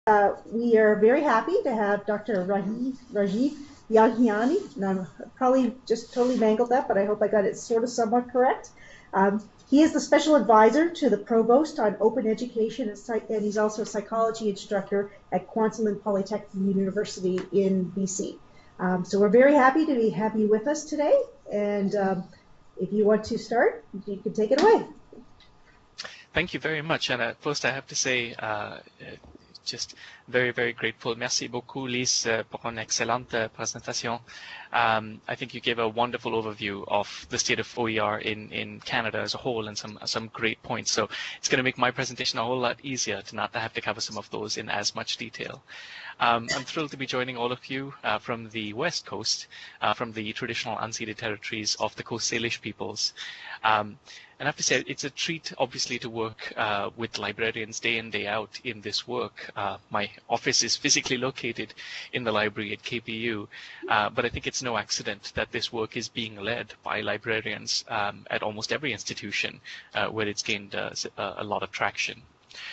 We are very happy to have Dr. Rajiv Jhangiani, and I'm probably just totally mangled that, but I hope I got it sort of somewhat correct. He is the special advisor to the Provost on open education, and he's also a psychology instructor at Kwantlen Polytechnic University in BC. So we're very happy to have you with us today, and if you want to start, you can take it away. Thank you very much. And first I have to say, just very, very grateful. Merci beaucoup, Lise, pour une excellente présentation. I think you gave a wonderful overview of the state of OER in Canada as a whole and some great points. So it's going to make my presentation a whole lot easier to not have to cover some of those in as much detail. I'm thrilled to be joining all of you from the West Coast, from the traditional unceded territories of the Coast Salish peoples. And I have to say, it's a treat, obviously, to work with librarians day in, day out in this work. My office is physically located in the library at KPU, but I think it's no accident that this work is being led by librarians at almost every institution where it's gained a lot of traction.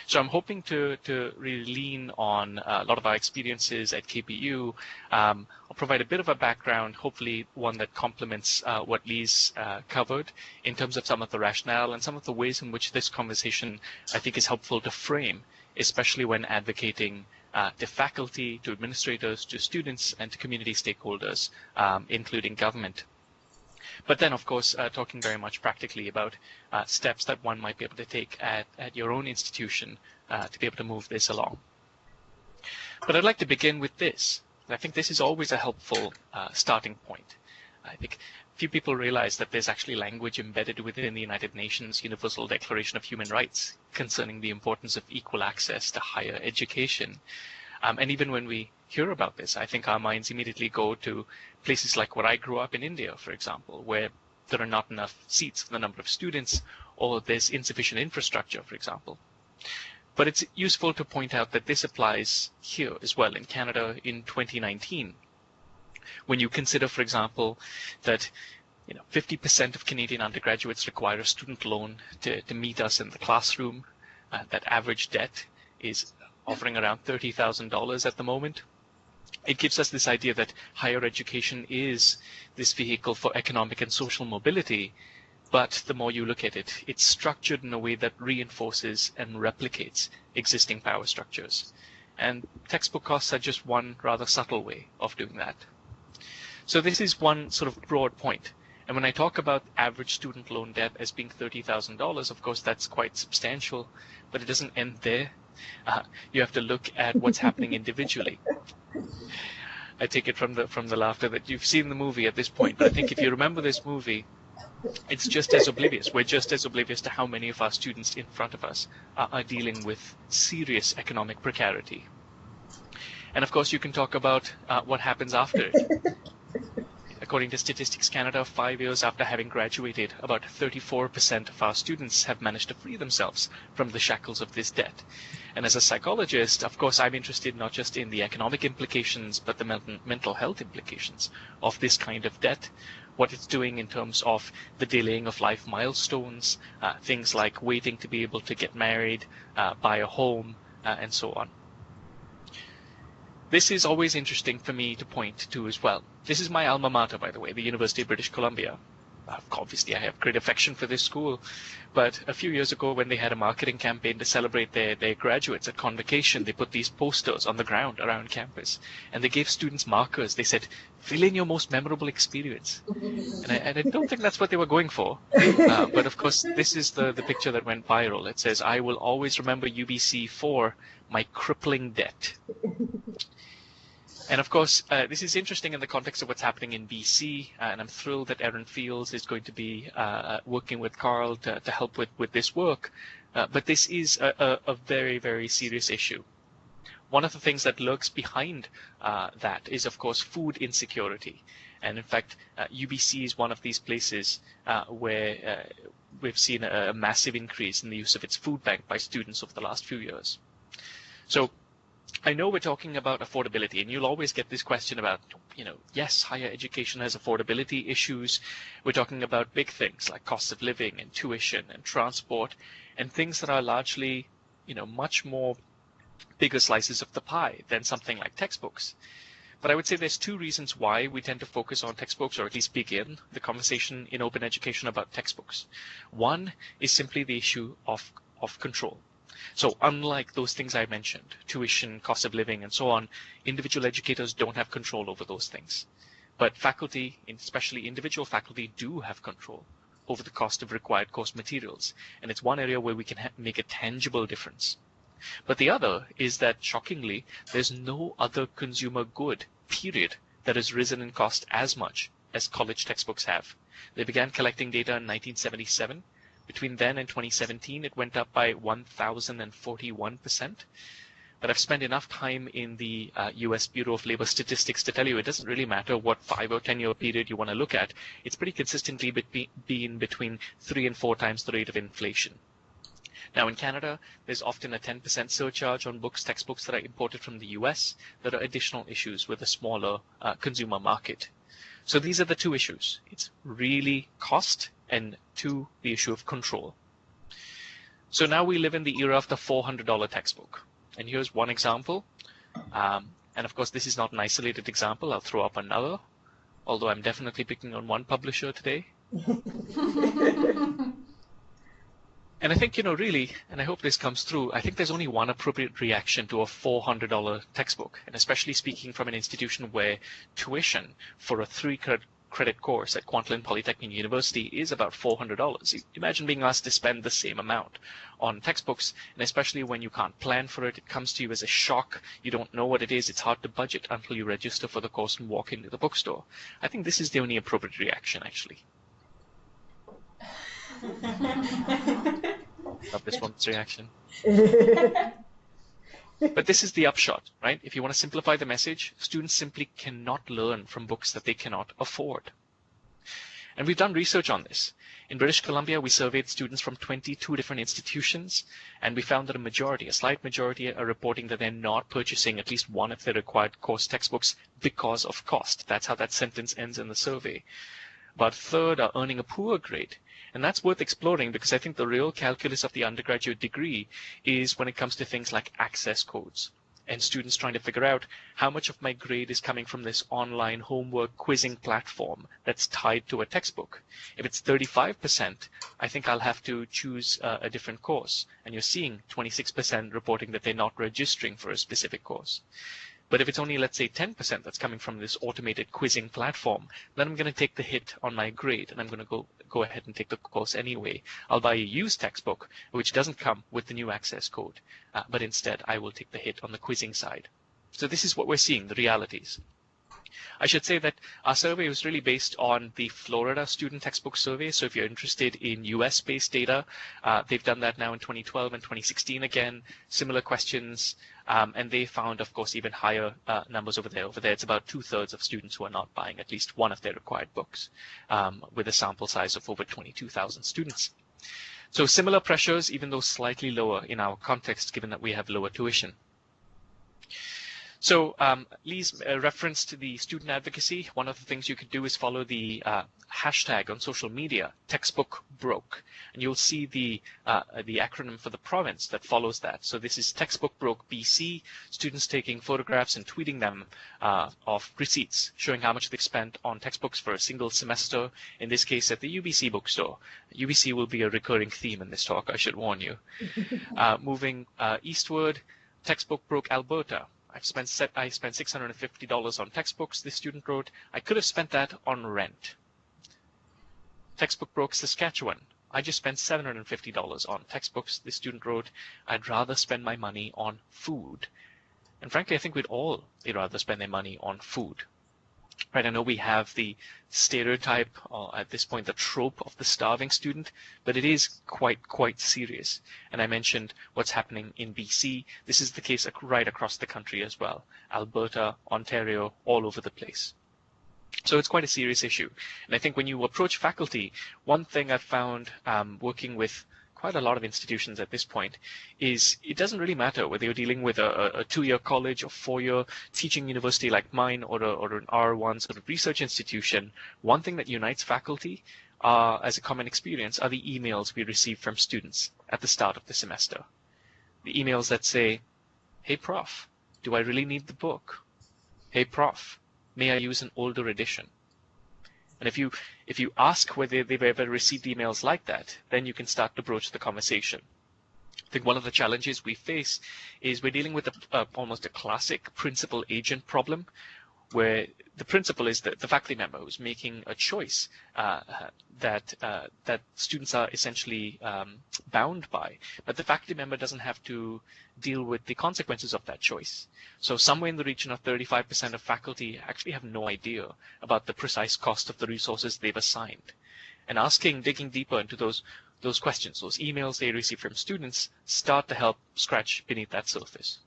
So I'm hoping to really lean on a lot of our experiences at KPU. I'll provide a bit of a background, hopefully one that complements what Lise covered in terms of some of the rationale and some of the ways in which this conversation, I think, is helpful to frame, especially when advocating to faculty, to administrators, to students, and to community stakeholders, including government. But then, of course, talking very much practically about steps that one might be able to take at your own institution to be able to move this along. But I'd like to begin with this. I think this is always a helpful starting point. I think few people realize that there's actually language embedded within the United Nations Universal Declaration of Human Rights concerning the importance of equal access to higher education. And even when we hear about this, I think our minds immediately go to places like where I grew up in India, for example, where there are not enough seats for the number of students, or there's insufficient infrastructure, for example. But it's useful to point out that this applies here as well in Canada in 2019. When you consider, for example, that 50% of Canadian undergraduates require a student loan to meet us in the classroom, that average debt is offering around $30,000 at the moment. It gives us this idea that higher education is this vehicle for economic and social mobility, but the more you look at it, it's structured in a way that reinforces and replicates existing power structures. And textbook costs are just one rather subtle way of doing that. So this is one sort of broad point. And when I talk about average student loan debt as being $30,000, of course, that's quite substantial, but it doesn't end there. You have to look at what's happening individually. I take it from the laughter that you've seen the movie at this point, but I think if you remember this movie, it's just as oblivious. We're just as oblivious to how many of our students in front of us are dealing with serious economic precarity. And of course, you can talk about what happens after it. According to Statistics Canada, 5 years after having graduated, about 34% of our students have managed to free themselves from the shackles of this debt. And as a psychologist, of course, I'm interested not just in the economic implications, but the mental health implications of this kind of debt, what it's doing in terms of the delaying of life milestones, things like waiting to be able to get married, buy a home, and so on. This is always interesting for me to point to as well. This is my alma mater, by the way, the University of British Columbia. Obviously, I have great affection for this school, but a few years ago when they had a marketing campaign to celebrate their graduates at convocation, they put these posters on the ground around campus, and they gave students markers. They said, fill in your most memorable experience. And I don't think that's what they were going for. But of course, this is the picture that went viral. It says, I will always remember UBC for my crippling debt. And of course, this is interesting in the context of what's happening in BC, and I'm thrilled that Erin Fields is going to be working with CAUL to help with this work. But this is a very, very serious issue. One of the things that lurks behind that is, of course, food insecurity. And in fact, UBC is one of these places where we've seen a massive increase in the use of its food bank by students over the last few years. So I know we're talking about affordability, and you'll always get this question about, yes, higher education has affordability issues. We're talking about big things like cost of living and tuition and transport and things that are largely, much more bigger slices of the pie than something like textbooks. But I would say there's two reasons why we tend to focus on textbooks, or at least begin the conversation in open education about textbooks. One is simply the issue of control. So unlike those things I mentioned, tuition, cost of living, and so on, individual educators don't have control over those things. But faculty, especially individual faculty, do have control over the cost of required course materials. And it's one area where we can make a tangible difference. But the other is that, shockingly, there's no other consumer good, period, that has risen in cost as much as college textbooks have. They began collecting data in 1977. Between then and 2017, it went up by 1,041%. But I've spent enough time in the US Bureau of Labor Statistics to tell you it doesn't really matter what 5 or 10 year period you want to look at. It's pretty consistently been between 3 and 4 times the rate of inflation. Now in Canada, there's often a 10% surcharge on textbooks that are imported from the US. There are additional issues with a smaller consumer market. So these are the two issues. It's really cost, and two, the issue of control. So now we live in the era of the $400 textbook. And here's one example. And of course, this is not an isolated example. I'll throw up another, although I'm definitely picking on one publisher today. And I think, really, and I hope this comes through, I think there's only one appropriate reaction to a $400 textbook, and especially speaking from an institution where tuition for a 3-credit course at Kwantlen Polytechnic University is about $400. Imagine being asked to spend the same amount on textbooks, and especially when you can't plan for it, it comes to you as a shock. You don't know what it is. It's hard to budget until you register for the course and walk into the bookstore. I think this is the only appropriate reaction, actually. Love this one's reaction. But this is the upshot, right? If you want to simplify the message, students simply cannot learn from books that they cannot afford. And we've done research on this. In British Columbia, we surveyed students from 22 different institutions, and we found that a slight majority, are reporting that they're not purchasing at least one of their required course textbooks because of cost. That's how that sentence ends in the survey. About a third are earning a poor grade. And that's worth exploring, because I think the real calculus of the undergraduate degree is when it comes to things like access codes and students trying to figure out how much of my grade is coming from this online homework quizzing platform that's tied to a textbook. If it's 35%, I think I'll have to choose a different course. And you're seeing 26% reporting that they're not registering for a specific course. But if it's only, let's say, 10% that's coming from this automated quizzing platform, then I'm going to take the hit on my grade, and I'm going to go ahead and take the course anyway. I'll buy a used textbook, which doesn't come with the new access code, but instead I will take the hit on the quizzing side. So this is what we're seeing, the realities. I should say that our survey was really based on the Florida student textbook survey. So if you're interested in US-based data, they've done that now in 2012 and 2016 again, similar questions, and they found, of course, even higher numbers over there. Over there, it's about 2/3 of students who are not buying at least one of their required books, with a sample size of over 22,000 students. So similar pressures, even though slightly lower in our context, given that we have lower tuition. So Lee's reference to the student advocacy, one of the things you could do is follow the hashtag on social media, textbook broke, and you'll see the acronym for the province that follows that. So this is textbook broke BC, students taking photographs and tweeting them of receipts showing how much they've spent on textbooks for a single semester, in this case at the UBC bookstore. UBC will be a recurring theme in this talk, I should warn you. Moving eastward, textbook broke Alberta. I spent $650 on textbooks, this student wrote. I could have spent that on rent. Textbook broke Saskatchewan. I just spent $750 on textbooks, this student wrote. I'd rather spend my money on food. And frankly, I think they'd rather spend their money on food. Right, I know we have the stereotype, at this point, the trope of the starving student, but it is quite serious. And I mentioned what's happening in BC. This is the case right across the country as well. Alberta, Ontario, all over the place. So it's quite a serious issue. And I think when you approach faculty, one thing I've found working with quite a lot of institutions at this point is it doesn't really matter whether you're dealing with a 2-year college or 4-year teaching university like mine or an R1 sort of research institution. One thing that unites faculty as a common experience are the emails we receive from students at the start of the semester. The emails that say, Hey, prof, do I really need the book? Hey, prof, may I use an older edition? And if you ask whether they've ever received emails like that, then you can start to broach the conversation. I think one of the challenges we face is we're dealing with almost a classic principal-agent problem, where the principal is the faculty member who's making a choice that students are essentially bound by, but the faculty member doesn't have to deal with the consequences of that choice. So somewhere in the region of 35% of faculty actually have no idea about the precise cost of the resources they've assigned. And digging deeper into those questions, those emails they receive from students, start to help scratch beneath that surface.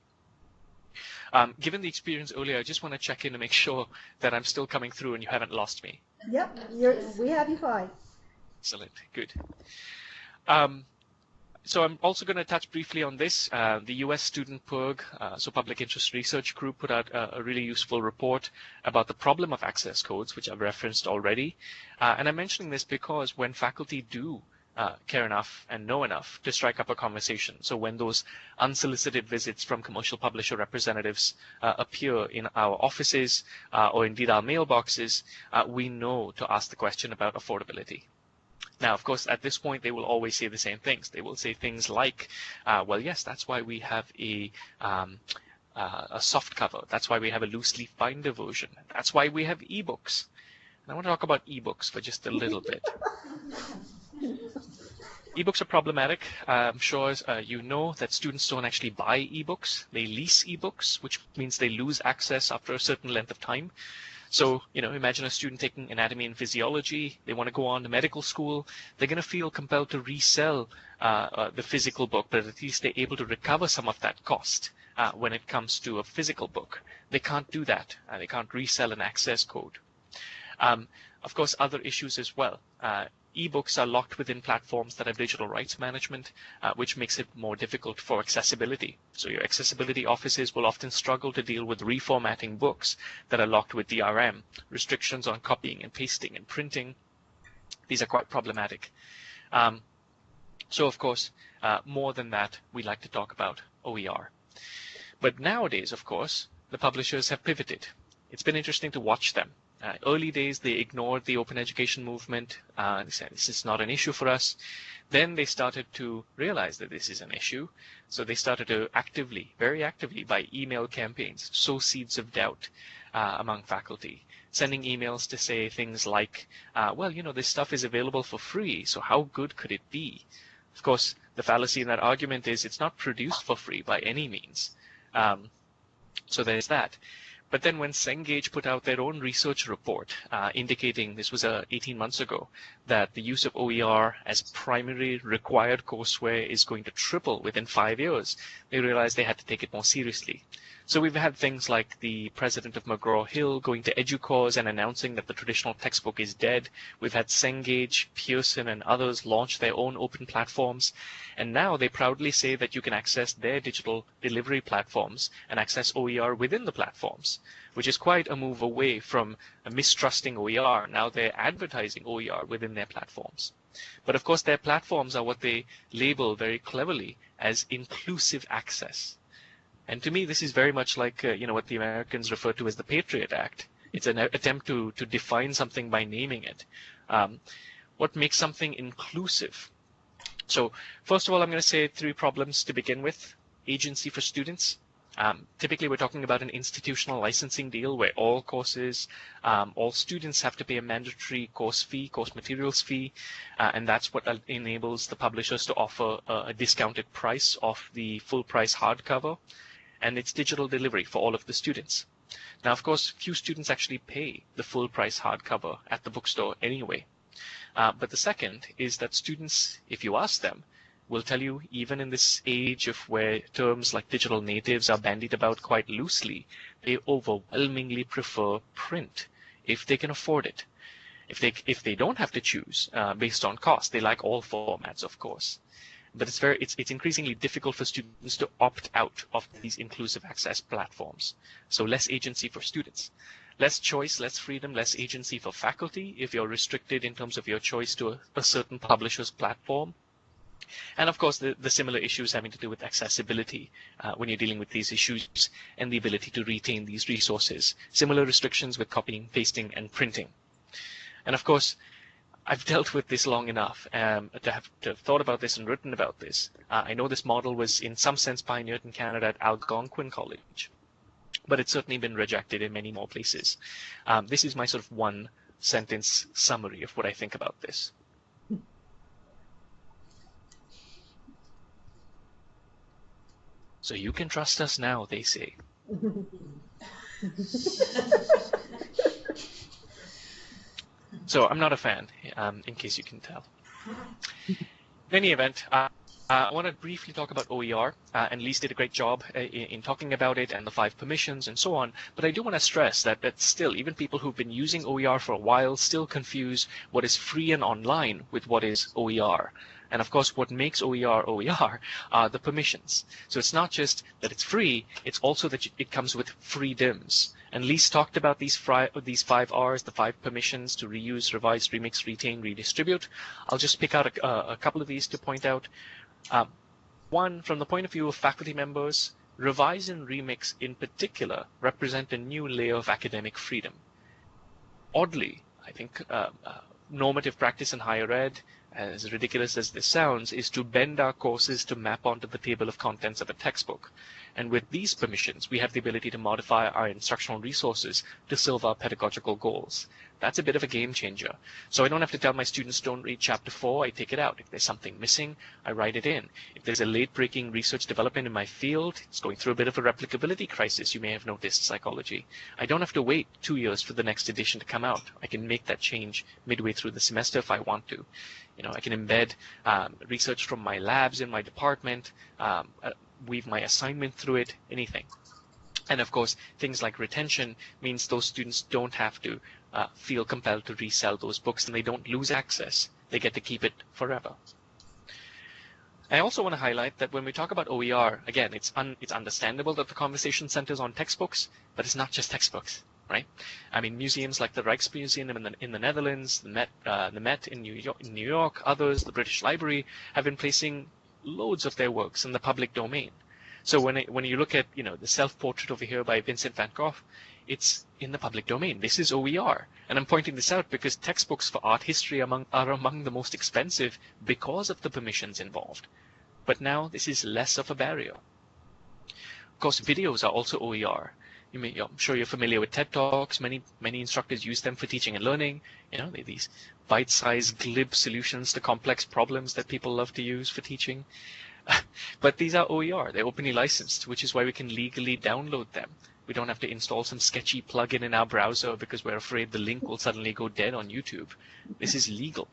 Given the experience earlier, I just want to check in to make sure that I'm still coming through and you haven't lost me. Yep, we have you fine. Excellent, good. So I'm also going to touch briefly on this. The US Student PIRG, so Public Interest Research Group, put out a really useful report about the problem of access codes, which I've referenced already. And I'm mentioning this because when faculty do care enough and know enough to strike up a conversation. So when those unsolicited visits from commercial publisher representatives appear in our offices or indeed our mailboxes, we know to ask the question about affordability. Now, of course, at this point, they will always say the same things. They will say things like, well, yes, that's why we have a soft cover. That's why we have a loose leaf binder version. That's why we have ebooks. And I want to talk about ebooks for just a little bit. Ebooks are problematic. I'm sure you know that students don't actually buy ebooks. They lease ebooks, which means they lose access after a certain length of time. So, imagine a student taking anatomy and physiology. They want to go on to medical school. They're going to feel compelled to resell the physical book, but at least they're able to recover some of that cost when it comes to a physical book. They can't do that. They can't resell an access code. Of course, other issues as well. Ebooks are locked within platforms that have digital rights management, which makes it more difficult for accessibility. So your accessibility offices will often struggle to deal with reformatting books that are locked with DRM, restrictions on copying and pasting and printing. These are quite problematic. So of course, more than that, we like to talk about OER. But nowadays, of course, the publishers have pivoted. It's been interesting to watch them. Early days, they ignored the open education movement. They said, this is not an issue for us. Then they started to realize that this is an issue. So they started to very actively, by email campaigns, sow seeds of doubt among faculty, sending emails to say things like, well, this stuff is available for free, so how good could it be? Of course, the fallacy in that argument is it's not produced for free by any means. So there's that. But then when Cengage put out their own research report indicating, this was 18 months ago, that the use of OER as primary required courseware is going to triple within 5 years, they realized they had to take it more seriously. So we've had things like the president of McGraw-Hill going to EDUCAUSE and announcing that the traditional textbook is dead. We've had Cengage, Pearson, and others launch their own open platforms. And now they proudly say that you can access their digital delivery platforms and access OER within the platforms, which is quite a move away from mistrusting OER. Now they're advertising OER within their platforms. But of course, their platforms are what they label very cleverly as inclusive access. And to me, this is very much like what the Americans refer to as the Patriot Act. It's an attempt to define something by naming it. What makes something inclusive? So first of all, I'm going to say 3 problems to begin with. Agency for students. Typically, we're talking about an institutional licensing deal where all courses, all students have to pay a mandatory course materials fee, and that's what enables the publishers to offer a discounted price off the full price hardcover. And it's digital delivery for all of the students. Now, of course, few students actually pay the full price hardcover at the bookstore anyway. But the second is that students, if you ask them, will tell you, even in this age of where terms like digital natives are bandied about quite loosely, they overwhelmingly prefer print if they can afford it. If they don't have to choose based on cost, they like all formats, of course. But it's increasingly difficult for students to opt out of these inclusive access platforms. So less agency for students, less choice, less freedom, less agency for faculty if you're restricted in terms of your choice to a certain publisher's platform. And of course, the similar issues having to do with accessibility when you're dealing with these issues and the ability to retain these resources. Similar restrictions with copying, pasting, and printing. And of course, I've dealt with this long enough to have thought about this and written about this. I know this model was in some sense pioneered in Canada at Algonquin College, but it's certainly been rejected in many more places. This is my sort of one sentence summary of what I think about this. So you can trust us now, they say. So I'm not a fan, in case you can tell. In any event, I want to briefly talk about OER, and Lise did a great job in talking about it and the 5 permissions and so on, but I do want to stress that still, even people who've been using OER for a while still confuse what is free and online with what is OER. And of course, what makes OER OER are the permissions. So it's not just that it's free, it's also that it comes with freedoms. And Lise talked about these 5 Rs, the 5 permissions to reuse, revise, remix, retain, redistribute. I'll just pick out a couple of these to point out. One, from the point of view of faculty members, revise and remix in particular represent a new layer of academic freedom. Oddly, I think normative practice in higher ed, as ridiculous as this sounds, is to bend our courses to map onto the table of contents of a textbook. And with these permissions, we have the ability to modify our instructional resources to serve our pedagogical goals. That's a bit of a game changer. So I don't have to tell my students don't read chapter 4, I take it out. If there's something missing, I write it in. If there's a late-breaking research development in my field, it's going through a bit of a replicability crisis, you may have noticed, psychology. I don't have to wait 2 years for the next edition to come out. I can make that change midway through the semester if I want to. You know, I can embed research from my labs in my department, weave my assignment through it, anything. And of course, things like retention means those students don't have to feel compelled to resell those books, and they don't lose access. They get to keep it forever. I also want to highlight that when we talk about OER, again, it's understandable that the conversation centers on textbooks, but it's not just textbooks, right? I mean, museums like the Rijksmuseum in the Netherlands, the Met in New York, others, the British Library, have been placing loads of their works in the public domain. So when you look at, you know, the self-portrait over here by Vincent van Gogh, it's in the public domain. This is OER. And I'm pointing this out because textbooks for art history are among the most expensive because of the permissions involved. But now this is less of a barrier. Of course, videos are also OER. I'm sure you're familiar with TED Talks. Many instructors use them for teaching and learning. You know, these bite-sized, glib solutions to complex problems that people love to use for teaching. But these are OER. They're openly licensed, which is why we can legally download them. We don't have to install some sketchy plugin in our browser because we're afraid the link will suddenly go dead on YouTube. This is legal.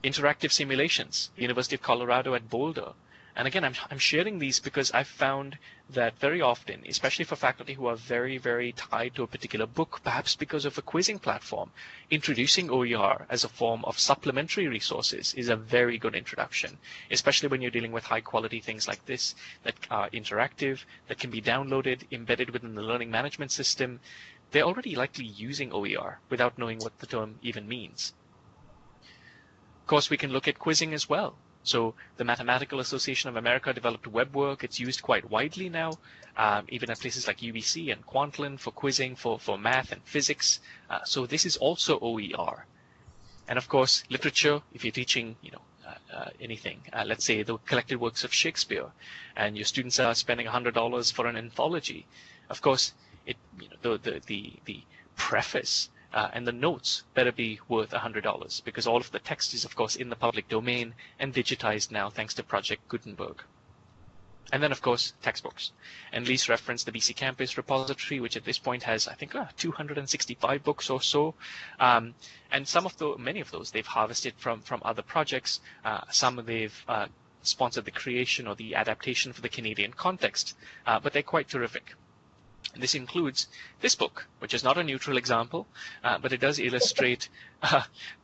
Interactive simulations, University of Colorado at Boulder. And again, I'm sharing these because I've found that very often, especially for faculty who are very, very tied to a particular book, perhaps because of a quizzing platform, introducing OER as a form of supplementary resources is a very good introduction, especially when you're dealing with high quality things like this that are interactive, that can be downloaded, embedded within the learning management system. They're already likely using OER without knowing what the term even means. Of course, we can look at quizzing as well. So the Mathematical Association of America developed WebWork. It's used quite widely now, even at places like UBC and Kwantlen for quizzing for math and physics. So this is also OER. And of course, literature, if you're teaching, anything, let's say the collected works of Shakespeare, and your students are spending $100 for an anthology. Of course, the preface and the notes better be worth $100 because all of the text is, of course, in the public domain and digitized now thanks to Project Gutenberg. And then, of course, textbooks. And Lise referenced the BC Campus repository, which at this point has, I think, 265 books or so. And many of those they've harvested from other projects. Some they've sponsored the creation or the adaptation for the Canadian context, but they're quite terrific. This includes this book, which is not a neutral example, but it does illustrate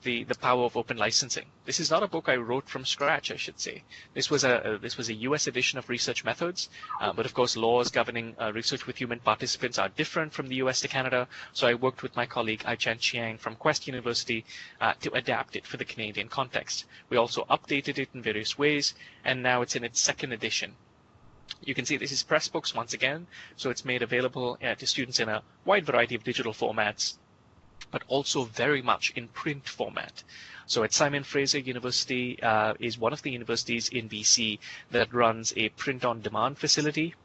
the power of open licensing. This is not a book I wrote from scratch, I should say. This was a US edition of Research Methods, but of course laws governing research with human participants are different from the US to Canada, so I worked with my colleague Ai-Chan Chiang from Quest University to adapt it for the Canadian context. We also updated it in various ways, and now it's in its second edition. You can see this is Pressbooks once again, so it's made available to students in a wide variety of digital formats, but also very much in print format. So at Simon Fraser University is one of the universities in BC that runs a print-on-demand facility.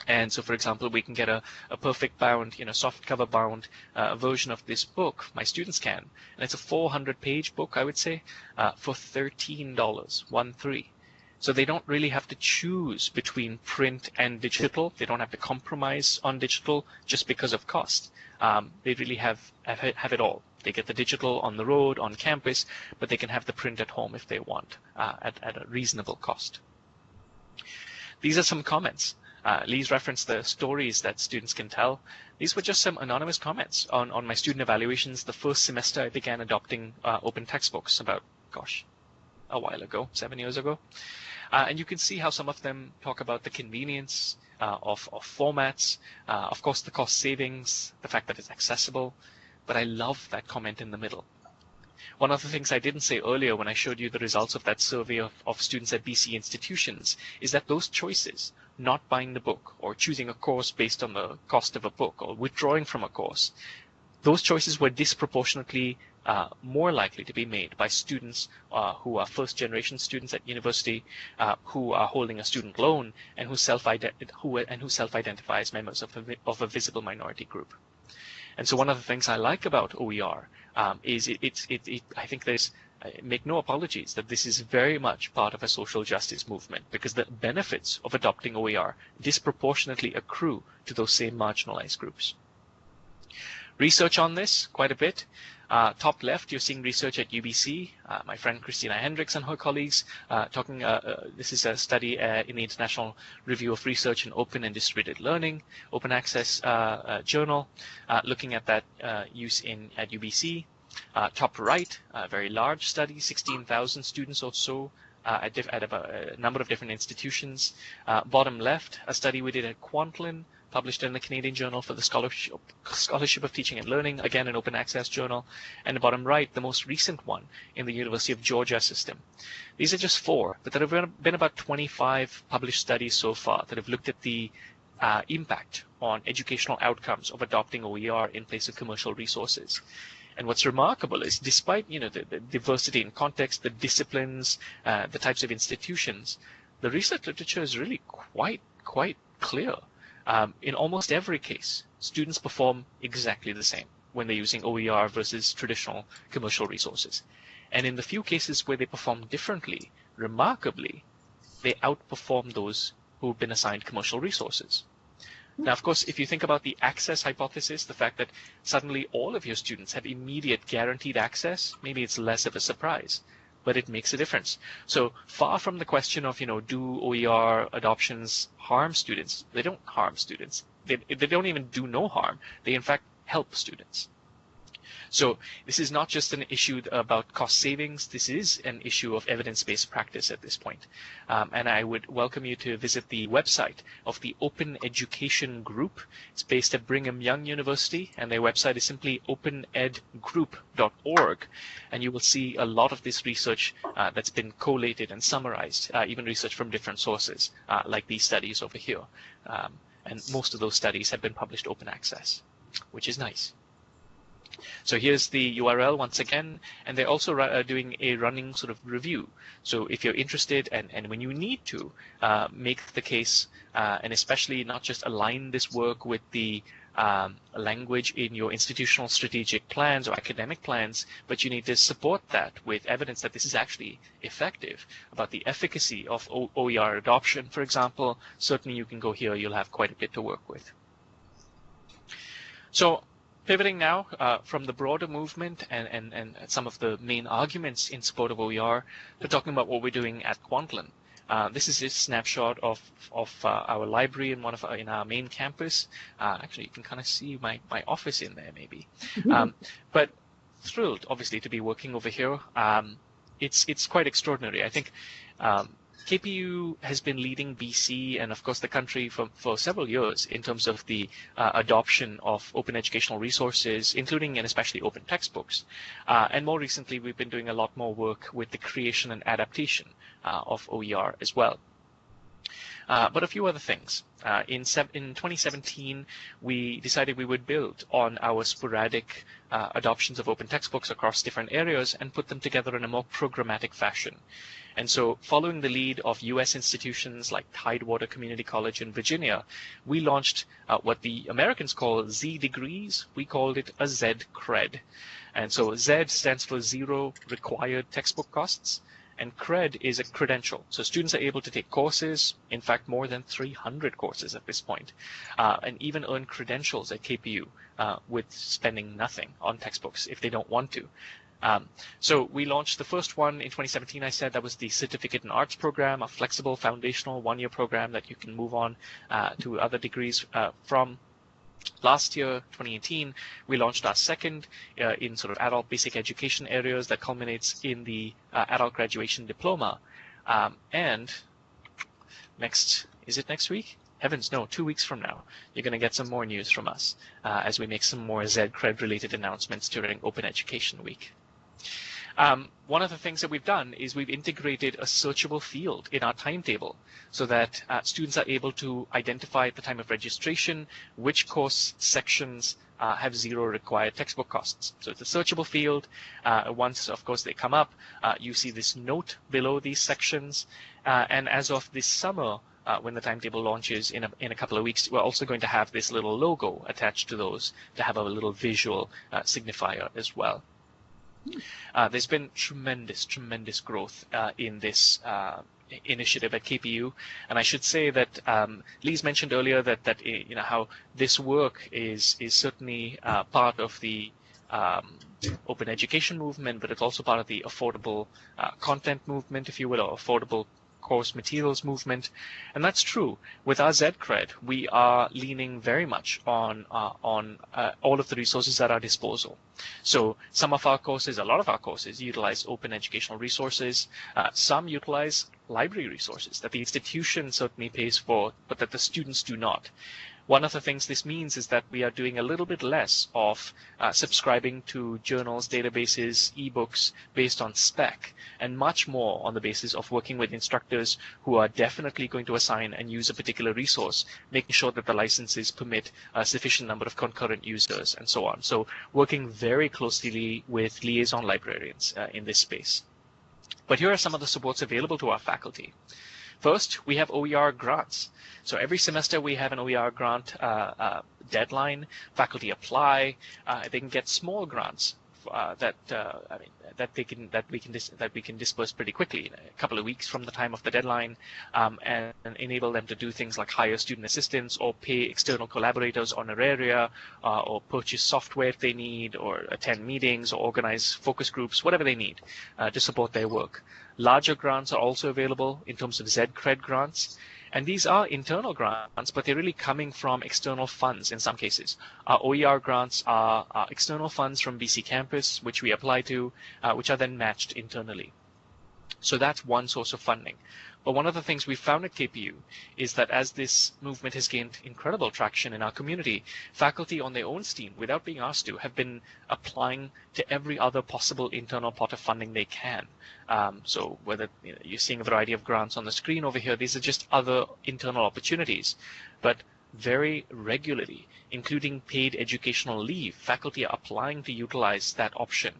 And so, for example, we can get a perfect bound, soft cover bound version of this book. My students can, and it's a 400-page book, I would say, for $13, 13. So they don't really have to choose between print and digital. They don't have to compromise on digital just because of cost. They really have it all. They get the digital on the road, on campus, but they can have the print at home if they want at a reasonable cost. These are some comments. Lee's referenced the stories that students can tell. These were just some anonymous comments on my student evaluations. The first semester I began adopting open textbooks about, a while ago, 7 years ago. And you can see how some of them talk about the convenience of formats, of course the cost savings, the fact that it's accessible, but I love that comment in the middle. One of the things I didn't say earlier when I showed you the results of that survey of students at BC institutions is that those choices, not buying the book or choosing a course based on the cost of a book or withdrawing from a course, those choices were disproportionately more likely to be made by students who are first-generation students at university, who are holding a student loan, and who self-identify as members of a visible minority group. And so one of the things I like about OER is I think make no apologies that this is very much part of a social justice movement, because the benefits of adopting OER disproportionately accrue to those same marginalized groups. Research on this, quite a bit. Top left, you're seeing research at UBC. My friend Christina Hendricks and her colleagues talking, this is a study in the International Review of Research in Open and Distributed Learning, Open Access Journal, looking at that use at UBC. Top right, a very large study, 16,000 students or so at a number of different institutions. Bottom left, a study we did at Kwantlen, published in the Canadian Journal for the Scholarship of Teaching and Learning, again an open access journal. And the bottom right, the most recent one in the University of Georgia system. These are just 4, but there have been about 25 published studies so far that have looked at the impact on educational outcomes of adopting OER in place of commercial resources. And what's remarkable is, despite the diversity in context, the disciplines, the types of institutions, the research literature is really quite clear. In almost every case, students perform exactly the same when they're using OER versus traditional commercial resources. And in the few cases where they perform differently, remarkably, they outperform those who've been assigned commercial resources. Now, of course, if you think about the access hypothesis, the fact that suddenly all of your students have immediate guaranteed access, maybe it's less of a surprise, but it makes a difference. So far from the question of, do OER adoptions harm students? They don't harm students. They don't even do no harm. They, in fact, help students. So this is not just an issue about cost savings. This is an issue of evidence-based practice at this point. And I would welcome you to visit the website of the Open Education Group. It's based at Brigham Young University, and their website is simply openedgroup.org. And you will see a lot of this research that's been collated and summarized, even research from different sources, like these studies over here. And most of those studies have been published open access, which is nice. So here's the URL once again, and they're also doing a running sort of review. So if you're interested, and when you need to, make the case, and especially not just align this work with the language in your institutional strategic plans or academic plans, but you need to support that with evidence that this is actually effective, about the efficacy of OER adoption, for example, certainly you can go here. You'll have quite a bit to work with. So pivoting now from the broader movement and some of the main arguments in support of OER to talking about what we're doing at Kwantlen. This is a snapshot of our library in in our main campus. Actually, you can kind of see my office in there, maybe. But thrilled, obviously, to be working over here. It's quite extraordinary. I think KPU has been leading BC and, of course, the country for several years in terms of the adoption of open educational resources, including and especially open textbooks. And more recently, we've been doing a lot more work with the creation and adaptation of OER as well. But a few other things. In 2017, we decided we would build on our sporadic adoptions of open textbooks across different areas and put them together in a more programmatic fashion. And so following the lead of US institutions like Tidewater Community College in Virginia, we launched what the Americans call Z degrees. We called it a Z cred. And so Z stands for Zero Required Textbook Costs. And CRED is a credential. So students are able to take courses, in fact, more than 300 courses at this point, and even earn credentials at KPU with spending nothing on textbooks if they don't want to. So we launched the first one in 2017. I said that was the Certificate in Arts program, a flexible foundational one-year program that you can move on to other degrees from. Last year, 2018, we launched our second in sort of adult basic education areas that culminates in the adult graduation diploma. And is it next week? Heavens, no, 2 weeks from now, you're going to get some more news from us as we make some more Z-Cred related announcements during Open Education Week. One of the things that we've done is we've integrated a searchable field in our timetable so that students are able to identify at the time of registration which course sections have zero required textbook costs. So it's a searchable field. Once, of course, they come up, you see this note below these sections. And as of this summer, when the timetable launches in a couple of weeks, we're also going to have this little logo attached to those to have a little visual signifier as well. There's been tremendous growth in this initiative at KPU, and I should say that Lee's mentioned earlier that how this work is certainly part of the open education movement, but it's also part of the affordable content movement, if you will, or affordable course materials movement. And that's true. With our Z-Cred, we are leaning very much on all of the resources at our disposal. So some of our courses, a lot of our courses, utilize open educational resources. Some utilize library resources that the institution certainly pays for, but that the students do not. One of the things this means is that we are doing a little bit less of subscribing to journals, databases, ebooks based on spec, and much more on the basis of working with instructors who are definitely going to assign and use a particular resource, making sure that the licenses permit a sufficient number of concurrent users, and so on. So working very closely with liaison librarians in this space. But here are some of the supports available to our faculty. First, we have OER grants. So every semester we have an OER grant deadline. Faculty apply. They can get small grants that we can disperse pretty quickly, in a couple of weeks from the time of the deadline, and enable them to do things like hire student assistants or pay external collaborators honoraria, or purchase software if they need, or attend meetings or organize focus groups, whatever they need to support their work. Larger grants are also available in terms of Z-Cred grants. And these are internal grants, but they're really coming from external funds in some cases. Our OER grants are external funds from BC Campus, which we apply to, which are then matched internally. So that's one source of funding. But one of the things we found at KPU is that as this movement has gained incredible traction in our community, faculty on their own steam, without being asked to, have been applying to every other possible internal pot of funding they can. So whether you're seeing a variety of grants on the screen over here, these are just other internal opportunities. But very regularly, including paid educational leave, faculty are applying to utilize that option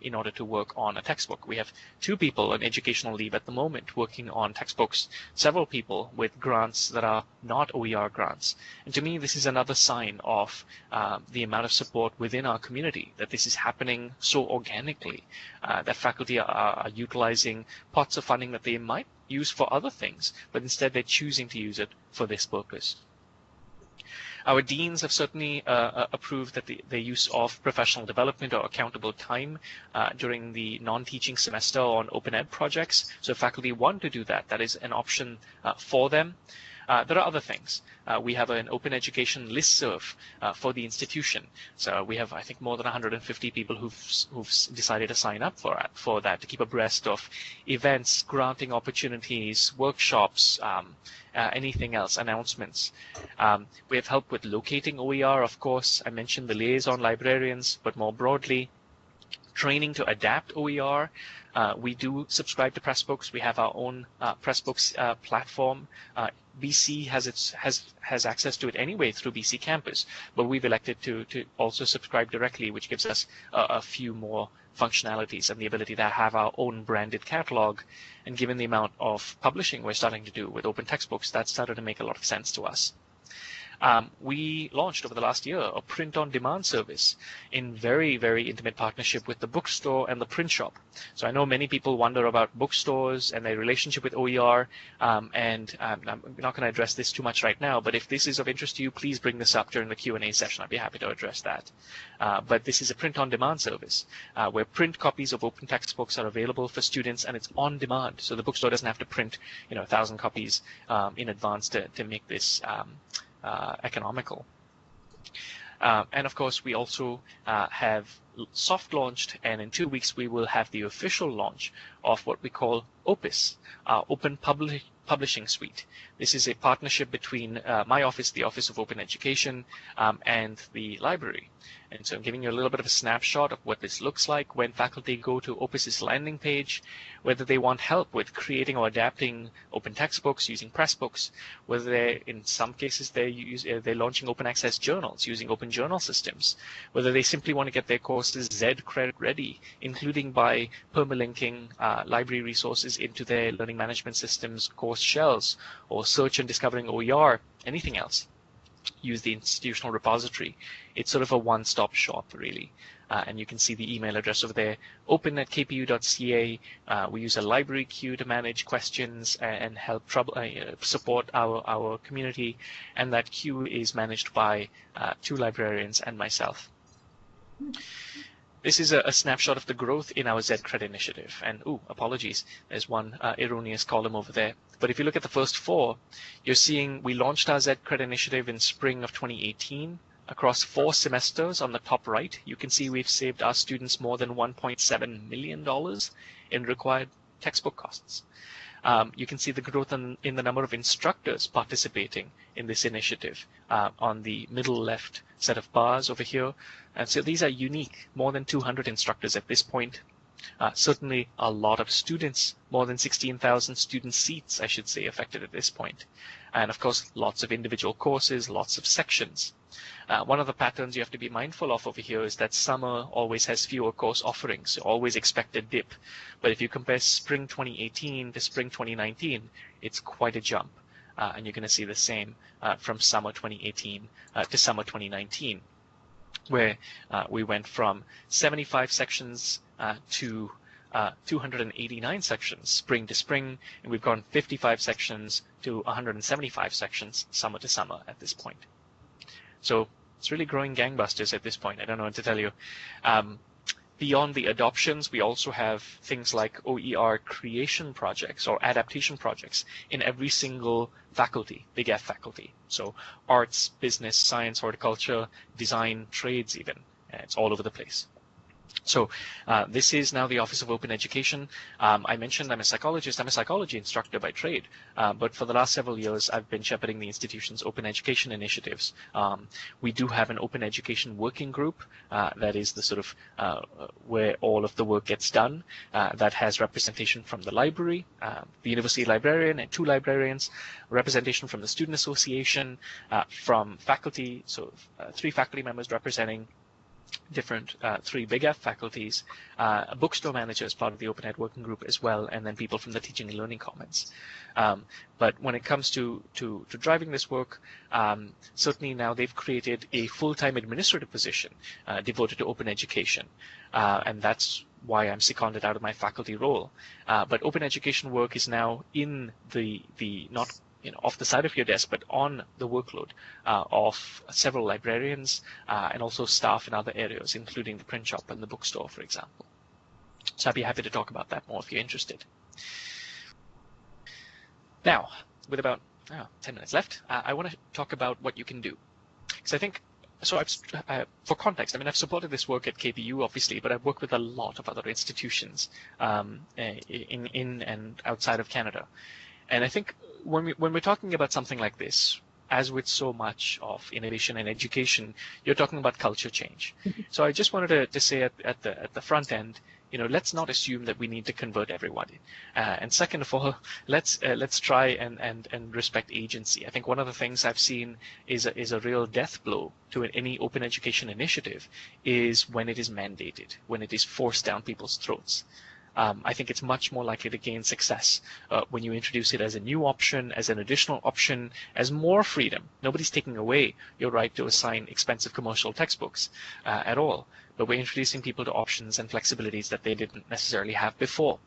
in order to work on a textbook. We have 2 people on educational leave at the moment working on textbooks, several people with grants that are not OER grants. And to me, this is another sign of the amount of support within our community, that this is happening so organically, that faculty are utilizing pots of funding that they might use for other things, but instead they're choosing to use it for this purpose. Our deans have certainly approved that the use of professional development or accountable time during the non-teaching semester on open ed projects. So if faculty want to do that, that is an option for them. There are other things. We have an open education listserv for the institution. So we have, I think, more than 150 people who've decided to sign up for that, to keep abreast of events, granting opportunities, workshops, anything else, announcements. We have help with locating OER, of course. I mentioned the liaison librarians, but more broadly, training to adapt OER. We do subscribe to Pressbooks. We have our own Pressbooks platform. BC has access to it anyway through BC Campus, but we've elected to also subscribe directly, which gives us a few more functionalities and the ability to have our own branded catalog. And given the amount of publishing we're starting to do with open textbooks, that started to make a lot of sense to us. We launched over the last year a print-on-demand service in very, very intimate partnership with the bookstore and the print shop. So I know many people wonder about bookstores and their relationship with OER, and I'm not going to address this too much right now, but if this is of interest to you, please bring this up during the Q&A session. I'd be happy to address that. But this is a print-on-demand service where print copies of open textbooks are available for students, and it's on demand. So the bookstore doesn't have to print 1,000 copies in advance to make this economical. And of course, we also have soft launched, and in 2 weeks we will have the official launch of what we call OPUS, our Open Publishing Suite. This is a partnership between my office, the Office of Open Education, and the library. And so I'm giving you a little bit of a snapshot of what this looks like when faculty go to Opus's landing page, whether they want help with creating or adapting open textbooks using Pressbooks, whether in some cases they're launching open access journals using open journal systems, whether they simply want to get their courses Z-credit ready, including by permalinking library resources into their learning management systems course shells, or search and discovering OER, anything else. Use the institutional repository. It's sort of a one-stop shop, really. And you can see the email address over there, open@kpu.ca. We use a library queue to manage questions and help support our community. And that queue is managed by 2 librarians and myself. This is a snapshot of the growth in our Z-Cred initiative. And, apologies, there's one erroneous column over there. But if you look at the first 4, you're seeing we launched our Z-Cred initiative in spring of 2018. Across 4 semesters on the top right, you can see we've saved our students more than $1.7 million in required textbook costs. You can see the growth in the number of instructors participating in this initiative on the middle left set of bars over here. And so these are unique, more than 200 instructors at this point. Certainly a lot of students, more than 16,000 student seats, I should say, affected at this point. And of course, lots of individual courses, lots of sections. One of the patterns you have to be mindful of over here is that summer always has fewer course offerings, so always expect a dip. But if you compare spring 2018 to spring 2019, it's quite a jump. And you're going to see the same from summer 2018 to summer 2019, where we went from 75 sections to 289 sections spring to spring, and we've gone 55 sections to 175 sections summer to summer at this point. So it's really growing gangbusters at this point. I don't know what to tell you. Beyond the adoptions, we also have things like OER creation projects or adaptation projects in every single faculty, big F faculty. So arts, business, science, horticulture, design, trades even. It's all over the place. So this is now the Office of Open Education. I mentioned I'm a psychologist. I'm a psychology instructor by trade, but for the last several years, I've been shepherding the institution's open education initiatives. We do have an open education working group that is the sort of where all of the work gets done. That has representation from the library, the university librarian and 2 librarians, representation from the student association, from faculty, so 3 faculty members representing different 3 big F faculties, a bookstore manager as part of the Open Ed Working Group as well, and then people from the Teaching and Learning Commons. But when it comes to driving this work, certainly now they've created a full-time administrative position devoted to open education, and that's why I'm seconded out of my faculty role. But open education work is now in the not off the side of your desk, but on the workload of several librarians and also staff in other areas, including the print shop and the bookstore, for example. So I'd be happy to talk about that more if you're interested. Now, with about 10 minutes left, I want to talk about what you can do. Because I think, so for context, I mean, I've supported this work at CAUL-CBUA, obviously, but I've worked with a lot of other institutions in and outside of Canada. And I think when we're talking about something like this, as with so much of innovation and education, you're talking about culture change. So I just wanted to say at the front end, let's not assume that we need to convert everybody. And second of all, let's try and respect agency. I think one of the things I've seen is a real death blow to any open education initiative is when it is mandated, when it is forced down people's throats. I think it's much more likely to gain success when you introduce it as a new option, as an additional option, as more freedom. Nobody's taking away your right to assign expensive commercial textbooks at all, but we're introducing people to options and flexibilities that they didn't necessarily have before.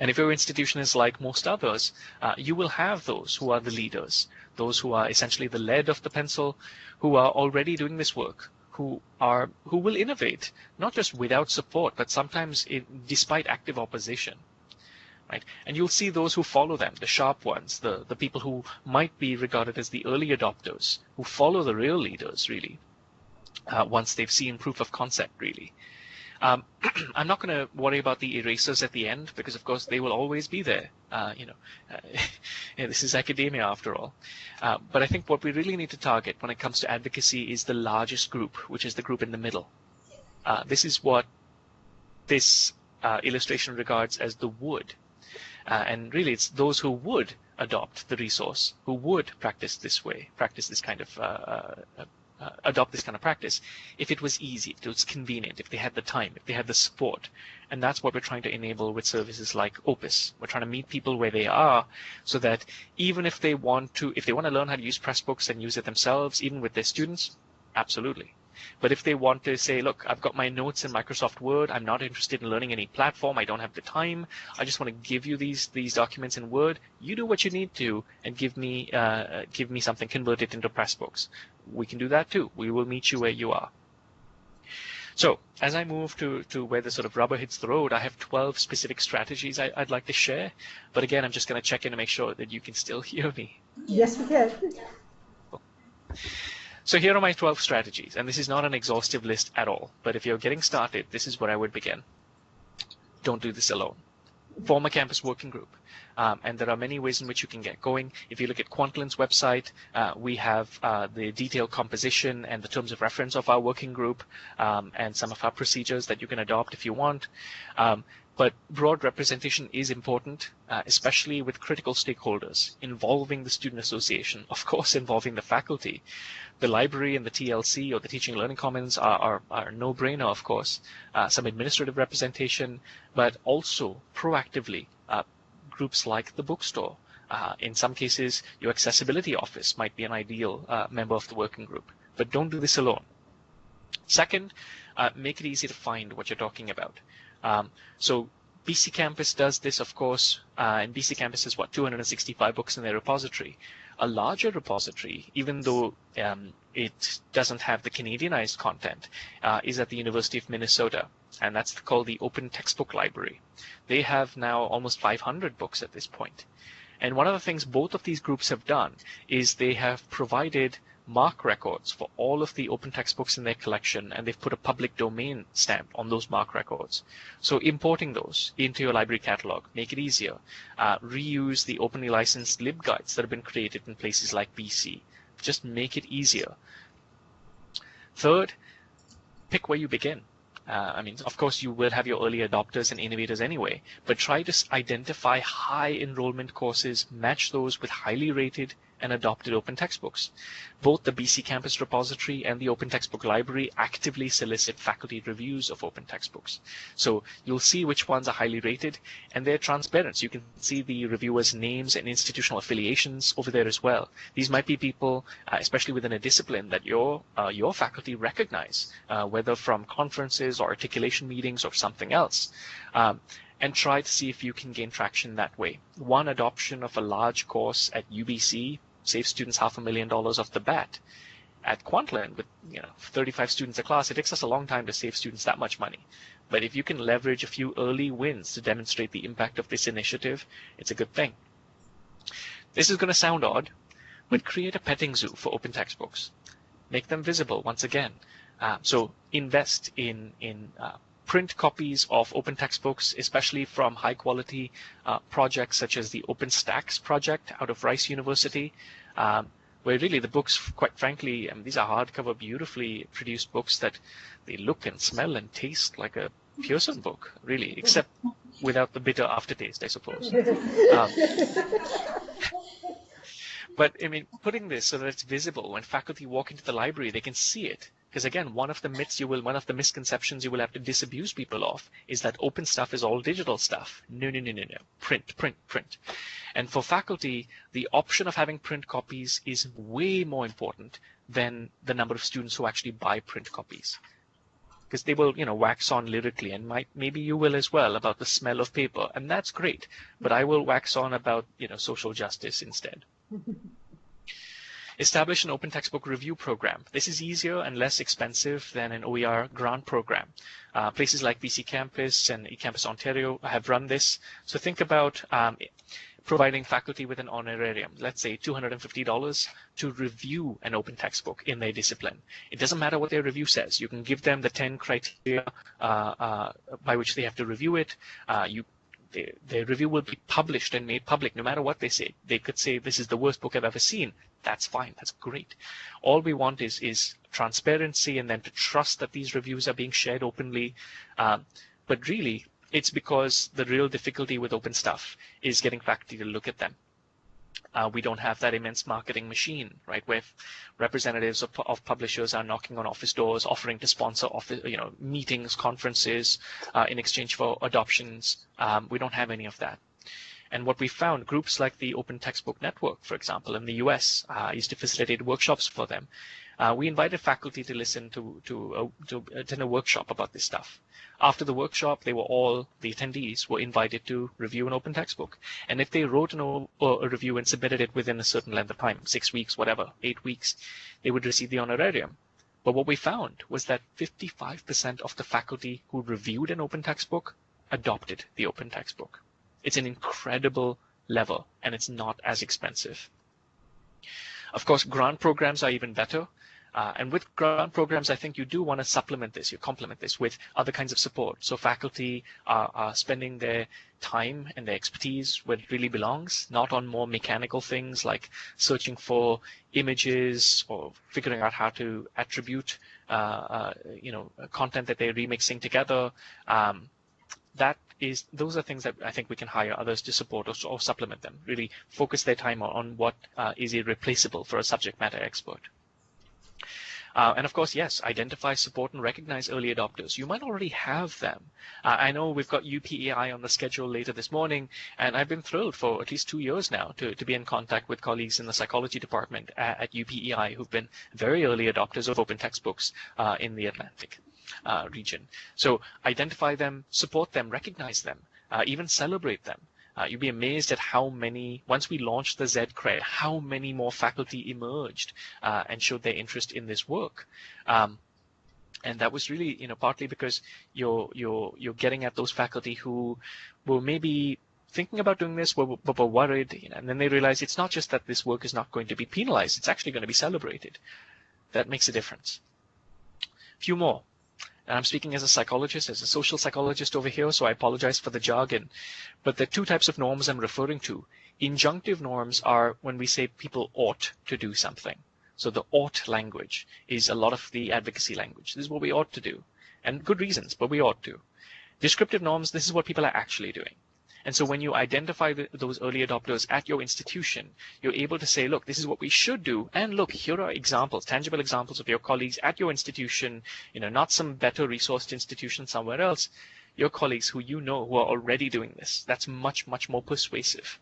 And if your institution is like most others, you will have those who are the leaders, those who are essentially the lead of the pencil, who are already doing this work, who will innovate, not just without support, but sometimes despite active opposition, right? And you'll see those who follow them, the sharp ones, the people who might be regarded as the early adopters, who follow the real leaders, really, once they've seen proof of concept, really. I'm not going to worry about the erasers at the end, because of course they will always be there. This is academia after all. But I think what we really need to target when it comes to advocacy is the largest group, which is the group in the middle. This is what this illustration regards as the would. And really it's those who would adopt the resource, who would practice this way, practice this kind of adopt this kind of practice, if it was easy, if it was convenient, if they had the time, if they had the support. And that's what we're trying to enable with services like Opus. We're trying to meet people where they are, so that even if they want to learn how to use Pressbooks and use it themselves, even with their students, absolutely. But if they want to say, look, I've got my notes in Microsoft Word, I'm not interested in learning any platform, I don't have the time, I just want to give you these documents in Word, you do what you need to and give me something converted into Pressbooks. We can do that too. We will meet you where you are. So as I move to where the sort of rubber hits the road, I have 12 specific strategies I'd like to share. But again, I'm just going to check in to make sure that you can still hear me. Yes, we can. So here are my 12 strategies, and this is not an exhaustive list at all, but if you're getting started, this is where I would begin. Don't do this alone. Form a campus working group, and there are many ways in which you can get going. If you look at Kwantlen's website, we have the detailed composition and the terms of reference of our working group, and some of our procedures that you can adopt if you want. But broad representation is important, especially with critical stakeholders, involving the student association, of course involving the faculty. The library and the TLC, or the Teaching and Learning Commons, are no-brainer, of course. Some administrative representation, but also proactively groups like the bookstore. In some cases, your accessibility office might be an ideal member of the working group. But don't do this alone. Second, make it easy to find what you're talking about. So BC Campus does this, of course, and BC Campus has 265 books in their repository. A larger repository, even though it doesn't have the Canadianized content, is at the University of Minnesota, and that's called the Open Textbook Library. They have now almost 500 books at this point. And one of the things both of these groups have done is they have provided MARC records for all of the open textbooks in their collection, and they've put a public domain stamp on those MARC records. So importing those into your library catalog, make it easier. Reuse the openly licensed libguides that have been created in places like BC. Just make it easier. Third, pick where you begin. I mean, of course, you will have your early adopters and innovators anyway, but try to identify high enrollment courses, match those with highly rated and adopted open textbooks. Both the BC Campus repository and the Open Textbook Library actively solicit faculty reviews of open textbooks. So you'll see which ones are highly rated, and they're transparent. So you can see the reviewers' names and institutional affiliations over there as well. These might be people, especially within a discipline, that your faculty recognize, whether from conferences or articulation meetings or something else. and try to see if you can gain traction that way. One adoption of a large course at UBC saves students $500,000 off the bat. At Kwantlen, with 35 students a class, it takes us a long time to save students that much money. But if you can leverage a few early wins to demonstrate the impact of this initiative, it's a good thing. This is going to sound odd, but create a petting zoo for open textbooks. Make them visible once again. So invest in print copies of open textbooks, especially from high quality projects such as the OpenStax project out of Rice University, where really the books, quite frankly, these are hardcover, beautifully produced books that they look and smell and taste like a Pearson book, really, except without the bitter aftertaste, I suppose. But I mean, putting this so that it's visible when faculty walk into the library, they can see it. Because again, one of the misconceptions you will have to disabuse people of is that open stuff is all digital stuff. No. Print. And for faculty, the option of having print copies is way more important than the number of students who actually buy print copies. Because they will, wax on lyrically, and maybe you will as well, about the smell of paper, and that's great. But I will wax on about, social justice instead. Establish an open textbook review program. This is easier and less expensive than an OER grant program. Places like BC Campus and eCampus Ontario have run this. So think about providing faculty with an honorarium, let's say $250, to review an open textbook in their discipline. It doesn't matter what their review says. You can give them the 10 criteria by which they have to review it. Their review will be published and made public no matter what they say. They could say, this is the worst book I've ever seen. That's fine. That's great. All we want is transparency and then to trust that these reviews are being shared openly. But really, it's because the real difficulty with open stuff is getting faculty to look at them. We don't have that immense marketing machine, right, where representatives of publishers are knocking on office doors, offering to sponsor office, meetings, conferences in exchange for adoptions. We don't have any of that. And what we found, groups like the Open Textbook Network, for example, in the US, used to facilitate workshops for them. We invited faculty to listen to attend a workshop about this stuff. After the workshop, the attendees were invited to review an open textbook. And if they wrote a review and submitted it within a certain length of time, 6 weeks, whatever, 8 weeks, they would receive the honorarium. But what we found was that 55% of the faculty who reviewed an open textbook adopted the open textbook. It's an incredible level, and it's not as expensive. Of course, grant programs are even better. And with grant programs, I think you do want to supplement this, you complement this with other kinds of support. So faculty are spending their time and their expertise where it really belongs, not on more mechanical things like searching for images or figuring out how to attribute, content that they're remixing together. Those are things that I think we can hire others to support or supplement them. Really focus their time on what is irreplaceable for a subject matter expert. And of course, yes, identify, support, and recognize early adopters. You might already have them. I know we've got UPEI on the schedule later this morning, and I've been thrilled for at least 2 years now to be in contact with colleagues in the psychology department at UPEI who've been very early adopters of open textbooks in the Atlantic region. So identify them, support them, recognize them, even celebrate them. You'd be amazed at how many, once we launched the Z-Cred, how many more faculty emerged and showed their interest in this work. And that was really, partly because you're getting at those faculty who were maybe thinking about doing this, but were worried, and then they realize it's not just that this work is not going to be penalized, it's actually going to be celebrated. That makes a difference. A few more. And I'm speaking as a psychologist, as a social psychologist over here, so I apologize for the jargon. But the two types of norms I'm referring to. Injunctive norms are when we say people ought to do something. So the ought language is a lot of the advocacy language. This is what we ought to do. And good reasons, but we ought to. Descriptive norms, this is what people are actually doing. And so when you identify those early adopters at your institution, you're able to say, look, this is what we should do. And look, here are examples, tangible examples of your colleagues at your institution, not some better resourced institution somewhere else, your colleagues who who are already doing this. That's much, much more persuasive.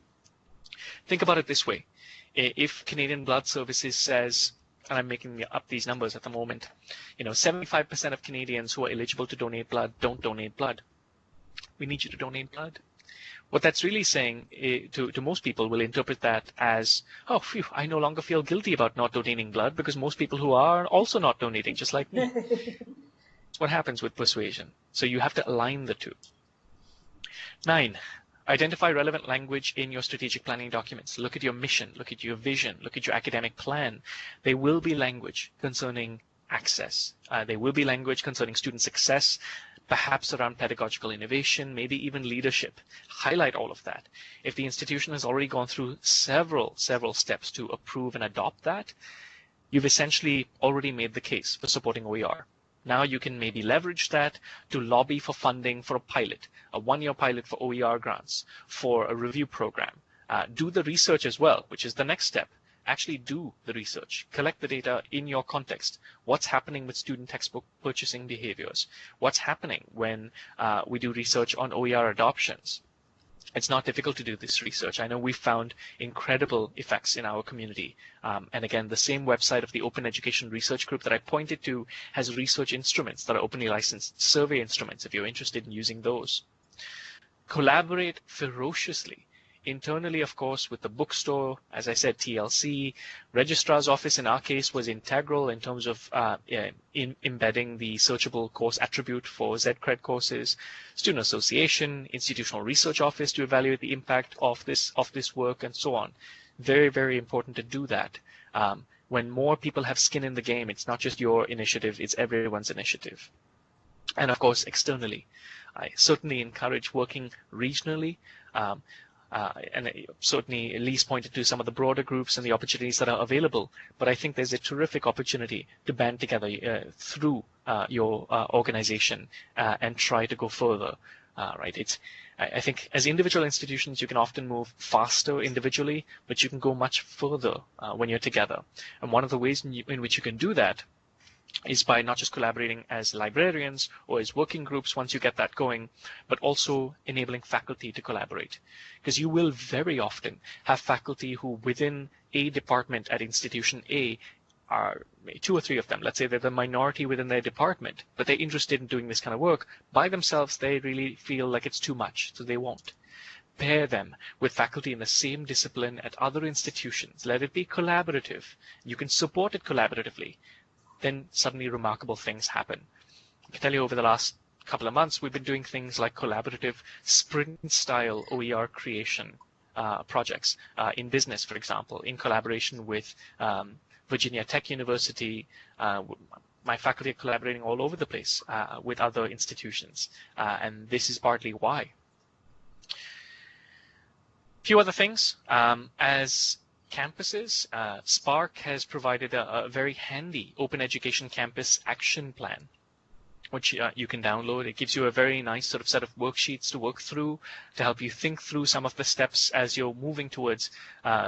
Think about it this way. If Canadian Blood Services says, and I'm making up these numbers at the moment, 75% of Canadians who are eligible to donate blood don't donate blood. we need you to donate blood. What that's really saying to most people will interpret that as, oh, phew, I no longer feel guilty about not donating blood because most people who are also not donating, just like me. That's what happens with persuasion. So you have to align the two. 9, identify relevant language in your strategic planning documents. Look at your mission, look at your vision, look at your academic plan. There will be language concerning access. There will be language concerning student success, perhaps around pedagogical innovation, maybe even leadership. Highlight all of that. If the institution has already gone through several steps to approve and adopt that, you've essentially already made the case for supporting OER. Now you can maybe leverage that to lobby for funding for a pilot, a 1-year pilot for OER grants, for a review program. Do the research as well, which is the next step. Actually do the research. Collect the data in your context. What's happening with student textbook purchasing behaviors? What's happening when we do research on OER adoptions? It's not difficult to do this research. I know we've found incredible effects in our community. And again, the same website of the Open Education Research Group that I pointed to has research instruments that are openly licensed, survey instruments if you're interested in using those. Collaborate ferociously. Internally, of course, with the bookstore, as I said, TLC, registrar's office in our case was integral in terms of embedding the searchable course attribute for Z-Cred courses, student association, institutional research office to evaluate the impact of this work, and so on. Very, very important to do that. When more people have skin in the game, it's not just your initiative, it's everyone's initiative. And of course, externally, I certainly encourage working regionally. And certainly Elise pointed to some of the broader groups and the opportunities that are available. But I think there's a terrific opportunity to band together through your organization and try to go further. Right? I think as individual institutions, you can often move faster individually, but you can go much further when you're together. And one of the ways in which you can do that is by not just collaborating as librarians or as working groups once you get that going, but also enabling faculty to collaborate. Because you will very often have faculty who within a department at institution A are 2 or 3 of them. Let's say they're the minority within their department, but they're interested in doing this kind of work. By themselves, they really feel like it's too much, so they won't. Pair them with faculty in the same discipline at other institutions. Let it be collaborative. You can support it collaboratively. Then suddenly remarkable things happen. I can tell you over the last couple of months, we've been doing things like collaborative sprint-style OER creation projects in business, for example, in collaboration with Virginia Tech University. My faculty are collaborating all over the place with other institutions, and this is partly why. A few other things. As campuses, Spark has provided a very handy Open Education Campus Action Plan, which you can download. It gives you a very nice sort of set of worksheets to work through to help you think through some of the steps as you're moving towards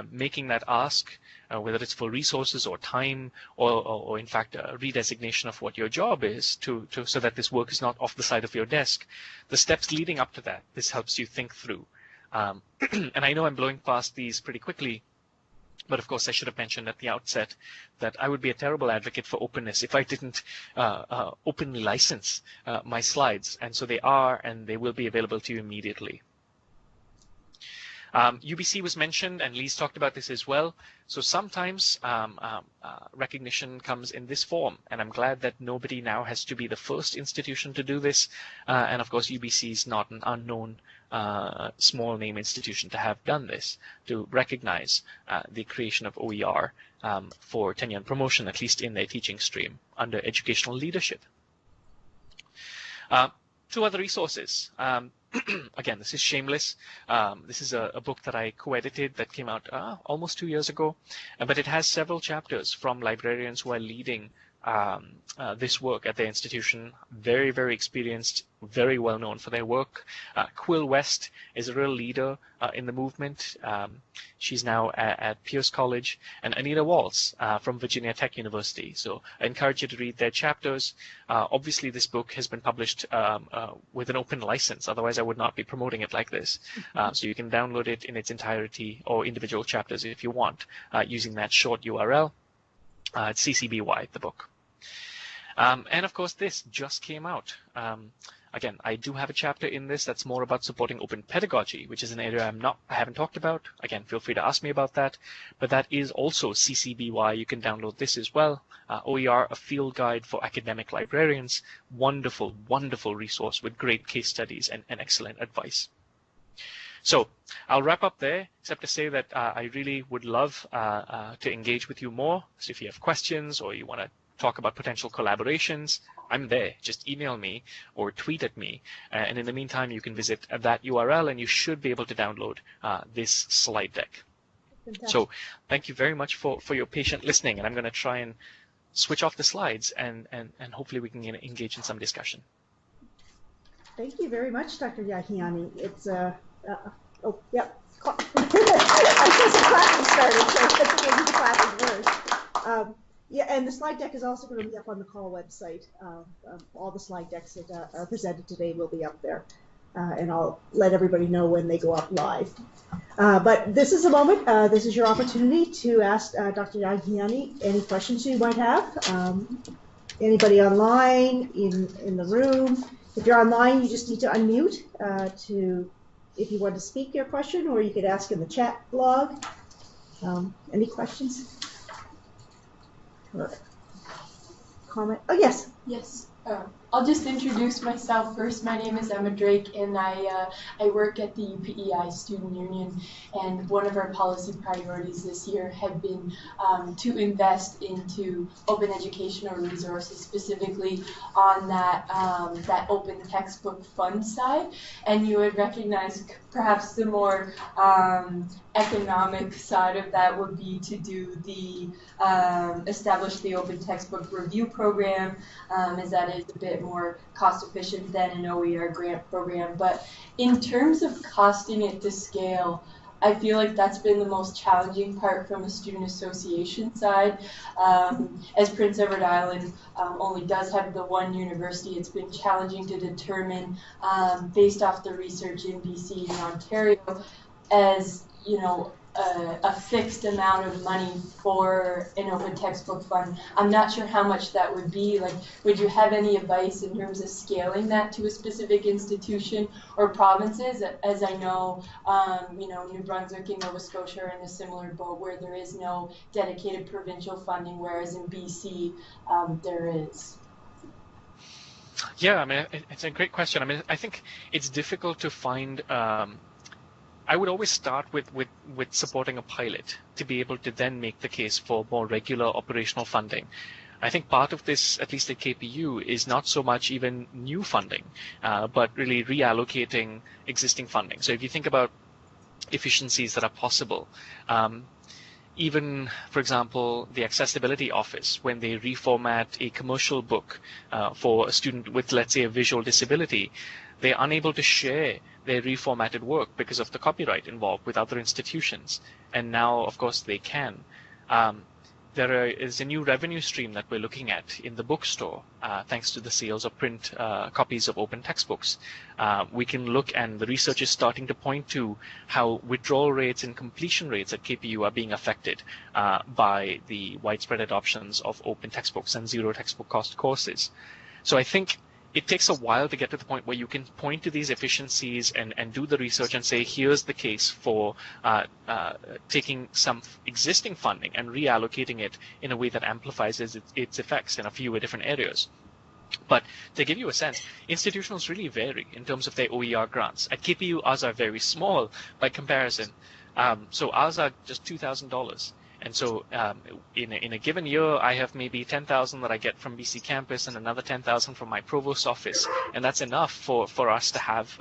making that ask, whether it's for resources or time or in fact a redesignation of what your job is so that this work is not off the side of your desk. The steps leading up to that, this helps you think through. And I know I'm blowing past these pretty quickly, but of course, I should have mentioned at the outset that I would be a terrible advocate for openness if I didn't openly license my slides. And so they are, and they will be available to you immediately. UBC was mentioned, and Lise talked about this as well. So sometimes recognition comes in this form, and I'm glad that nobody now has to be the first institution to do this. And of course, UBC is not an unknown small name institution to have done this, to recognize the creation of OER for tenure and promotion, at least in their teaching stream, under educational leadership. 2 other resources. Again, this is shameless. This is a book that I co-edited that came out almost 2 years ago, but it has several chapters from librarians who are leading this work at their institution. Very, very experienced, very well known for their work. Quill West is a real leader in the movement. She's now at Pierce College, and Anita Waltz from Virginia Tech University. So I encourage you to read their chapters. Obviously, this book has been published with an open license. Otherwise, I would not be promoting it like this. So you can download it in its entirety or individual chapters if you want using that short URL. It's CCBY, the book. And of course, this just came out. Again, I do have a chapter in this that's more about supporting open pedagogy, which is an area I haven't talked about. Again, feel free to ask me about that. But that is also CCBY. You can download this as well. OER, a field guide for academic librarians. Wonderful, wonderful resource with great case studies and excellent advice. So I'll wrap up there, except to say that I really would love to engage with you more. So if you have questions or you want to talk about potential collaborations, I'm there. Just email me or tweet at me. And in the meantime, you can visit that URL and you should be able to download this slide deck. Fantastic. So thank you very much for your patient listening. And I'm going to try and switch off the slides and hopefully we can engage in some discussion. Thank you very much, Dr. Jhangiani. It's oh, yep. I saw some clapping started, so I think we'll do the clapping first. Yeah, and the slide deck is also going to be up on the CAUL website. All the slide decks that are presented today will be up there, and I'll let everybody know when they go up live. But this is a moment, this is your opportunity to ask Dr. Jhangiani any questions you might have. Anybody online, in the room. If you're online, you just need to unmute if you want to speak your question, or you could ask in the chat blog. Any questions? Or comment? Oh, yes. Yes. I'll just introduce myself first. My name is Emma Drake, and I work at the UPEI Student Union. And one of our policy priorities this year have been to invest into open educational resources, specifically on that open textbook fund side. And you would recognize perhaps the more economic side of that would be to do establish the open textbook review program, as that is a bit more cost efficient than an OER grant program. But in terms of costing it to scale, I feel like that's been the most challenging part from a student association side. As Prince Edward Island only does have the one university, it's been challenging to determine, based off the research in BC and Ontario, as you know, a fixed amount of money for an open textbook fund. I'm not sure how much that would be. Like, would you have any advice in terms of scaling that to a specific institution or provinces? As I know, you know, New Brunswick and Nova Scotia are in a similar boat where there is no dedicated provincial funding, whereas in BC there is. Yeah, I mean, it's a great question. I mean, I think it's difficult to find. I would always start with supporting a pilot to be able to then make the case for more regular operational funding. I think part of this, at least at KPU, is not so much even new funding, but really reallocating existing funding. So if you think about efficiencies that are possible, even, for example, the Accessibility Office, when they reformat a commercial book for a student with, let's say, a visual disability, they're unable to share their reformatted work because of the copyright involved with other institutions. And now, of course, they can. There is a new revenue stream that we're looking at in the bookstore, thanks to the sales of print copies of open textbooks. We can look, and the research is starting to point to how withdrawal rates and completion rates at KPU are being affected by the widespread adoptions of open textbooks and zero textbook cost courses. So I think it takes a while to get to the point where you can point to these efficiencies and do the research and say, here's the case for taking some existing funding and reallocating it in a way that amplifies its effects in a few different areas. But to give you a sense, institutions really vary in terms of their OER grants. At KPU, ours are very small by comparison. So ours are just $2,000. And so in a given year, I have maybe 10,000 that I get from BC campus and another 10,000 from my provost office. And that's enough for us to have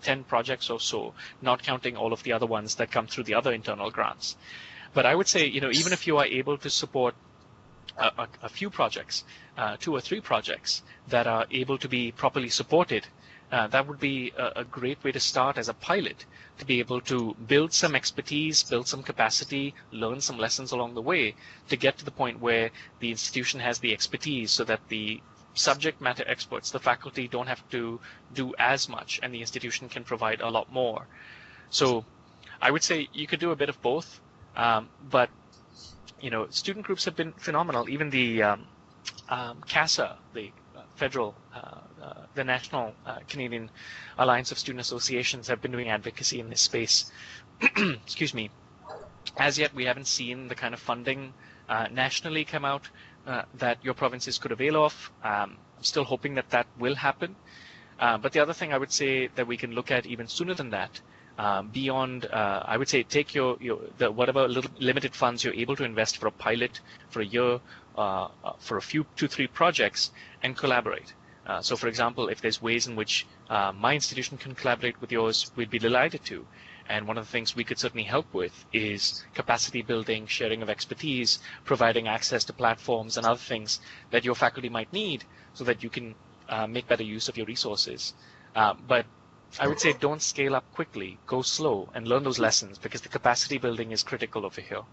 10 projects or so, not counting all of the other ones that come through the other internal grants. But I would say, even if you are able to support a few projects, 2 or 3 projects that are able to be properly supported, that would be a great way to start as a pilot, to be able to build some expertise, build some capacity, learn some lessons along the way, to get to the point where the institution has the expertise so that the subject matter experts, the faculty, don't have to do as much and the institution can provide a lot more. So I would say you could do a bit of both, but student groups have been phenomenal. Even the CASA, the Federal the National Canadian Alliance of Student Associations have been doing advocacy in this space. Excuse me. As yet, we haven't seen the kind of funding nationally come out that your provinces could avail of. I'm still hoping that that will happen. But the other thing I would say that we can look at even sooner than that, beyond, I would say, take the whatever little limited funds you're able to invest for a pilot for a year, for a few 2-3 projects, and collaborate. So, for example, if there's ways in which my institution can collaborate with yours, we'd be delighted to. And one of the things we could certainly help with is capacity building, sharing of expertise, providing access to platforms and other things that your faculty might need so that you can make better use of your resources. But I would say don't scale up quickly, go slow and learn those lessons, because the capacity building is critical over here.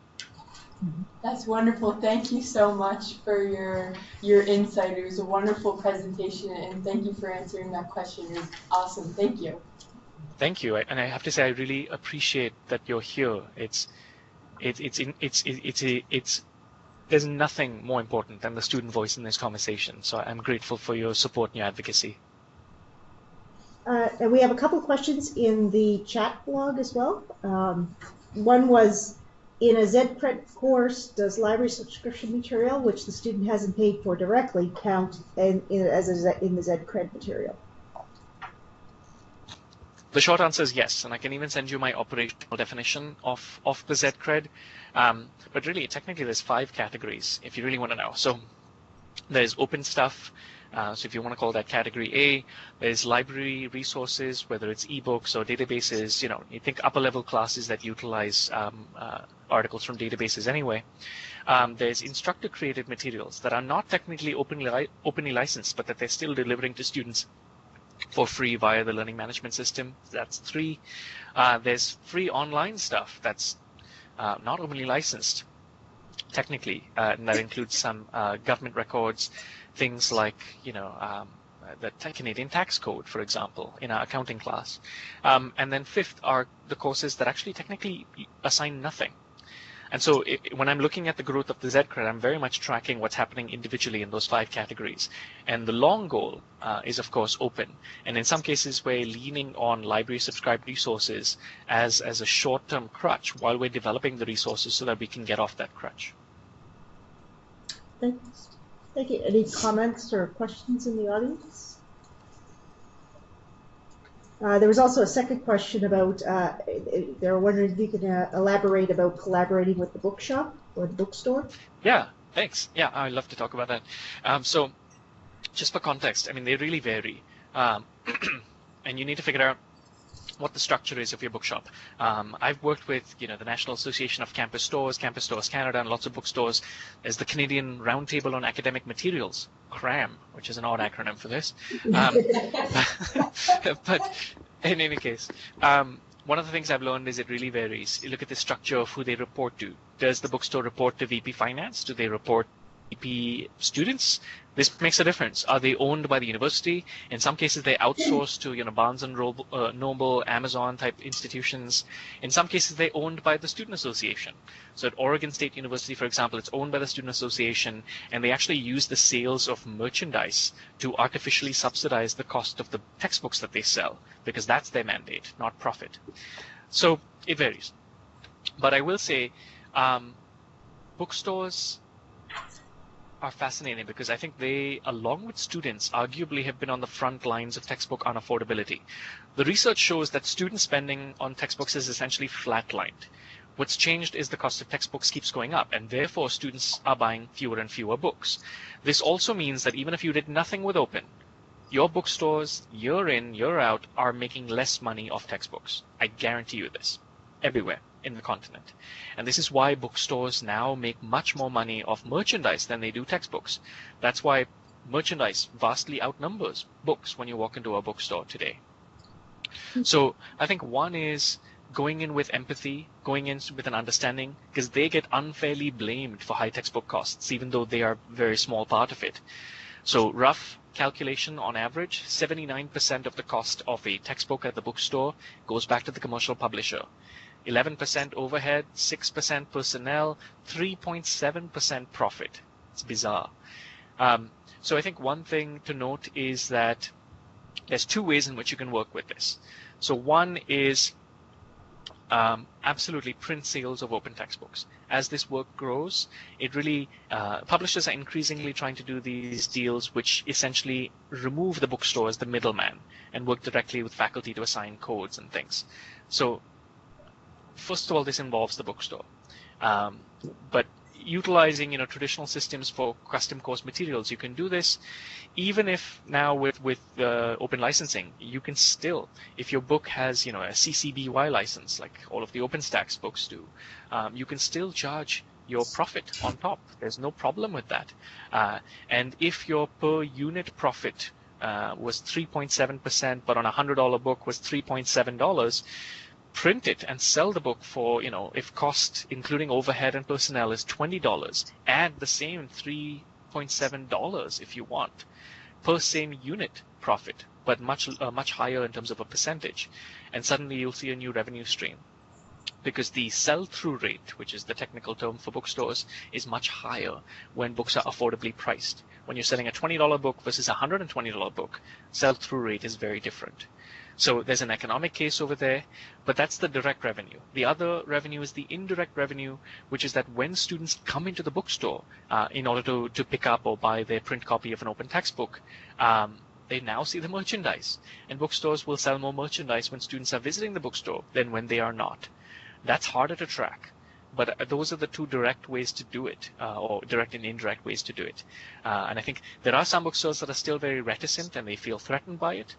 That's wonderful. Thank you so much for your insight. It was a wonderful presentation, and thank you for answering that question. It was awesome. Thank you. Thank you, and I have to say I really appreciate that you're here. There's nothing more important than the student voice in this conversation. So I'm grateful for your support and your advocacy. And we have a couple of questions in the chat blog as well. One was, in a ZCred course, does library subscription material, which the student hasn't paid for directly, count in the ZCred material? The short answer is yes, and I can even send you my operational definition of the ZCred. But really, technically, there's 5 categories, if you really want to know. So there's open stuff. So if you want to call that category A, there's library resources, whether it's ebooks or databases, you think upper level classes that utilize articles from databases anyway. There's instructor created materials that are not technically openly licensed, but that they're still delivering to students for free via the learning management system. That's 3. There's free online stuff that's not openly licensed technically, and that includes some government records, things like the Canadian tax code, for example, in our accounting class. And then 5th are the courses that actually technically assign nothing. And so when I'm looking at the growth of the ZCred, I'm very much tracking what's happening individually in those 5 categories. And the long goal is, of course, open. And in some cases, we're leaning on library subscribed resources as a short-term crutch while we're developing the resources so that we can get off that crutch. Thanks. Thank you. Any comments or questions in the audience? There was also a second question about, they were wondering if you could elaborate about collaborating with the bookshop or the bookstore. Yeah, thanks. Yeah, I'd love to talk about that. So just for context, I mean, they really vary. And you need to figure out what the structure is of your bookshop. I've worked with, the National Association of Campus Stores Canada, and lots of bookstores. There's the Canadian Roundtable on Academic Materials, CRAM, which is an odd acronym for this. But in any case, one of the things I've learned is it really varies. You look at the structure of who they report to. Does the bookstore report to VP Finance? Do they report VP students? This makes a difference. Are they owned by the university? In some cases, they outsource to Barnes and Noble, Amazon type institutions. In some cases, they're owned by the student association. So at Oregon State University, for example, it's owned by the student association, and they actually use the sales of merchandise to artificially subsidize the cost of the textbooks that they sell, because that's their mandate, not profit. So it varies. But I will say, bookstores are fascinating because I think they, along with students, arguably have been on the front lines of textbook unaffordability. The research shows that student spending on textbooks is essentially flatlined. What's changed is the cost of textbooks keeps going up, and therefore students are buying fewer and fewer books. This also means that even if you did nothing with Open, your bookstores, year in, year out, are making less money off textbooks. I guarantee you this, everywhere in the continent. And this is why bookstores now make much more money off merchandise than they do textbooks. That's why merchandise vastly outnumbers books when you walk into a bookstore today. So I think one is going in with empathy, going in with an understanding, because they get unfairly blamed for high textbook costs, even though they are a very small part of it. So rough calculation, on average, 79% of the cost of a textbook at the bookstore goes back to the commercial publisher. 11% overhead, 6% personnel, 3.7% profit. It's bizarre. So I think one thing to note is that there's two ways in which you can work with this. So one is absolutely print sales of open textbooks. As this work grows, it really publishers are increasingly trying to do these deals which essentially remove the bookstore as the middleman and work directly with faculty to assign codes and things. So first of all, this involves the bookstore, but utilizing traditional systems for custom course materials, you can do this. Even if now with open licensing, you can still, if your book has a CC-BY license like all of the OpenStax books do, you can still charge your profit on top. There's no problem with that. And if your per unit profit was 3.7%, but on a $100 book was $3.7, print it and sell the book for, if cost including overhead and personnel is $20, add the same $3.7 if you want per same unit profit, but much higher in terms of a percentage, and suddenly you'll see a new revenue stream, because the sell-through rate, which is the technical term for bookstores, is much higher when books are affordably priced. When you're selling a $20 book versus a $120 book, sell-through rate is very different. So there's an economic case over there, but that's the direct revenue. The other revenue is the indirect revenue, which is that when students come into the bookstore in order to pick up or buy their print copy of an open textbook, they now see the merchandise. And bookstores will sell more merchandise when students are visiting the bookstore than when they are not. That's harder to track. But those are the two direct ways to do it, or direct and indirect ways to do it. And I think there are some bookstores that are still very reticent and they feel threatened by it.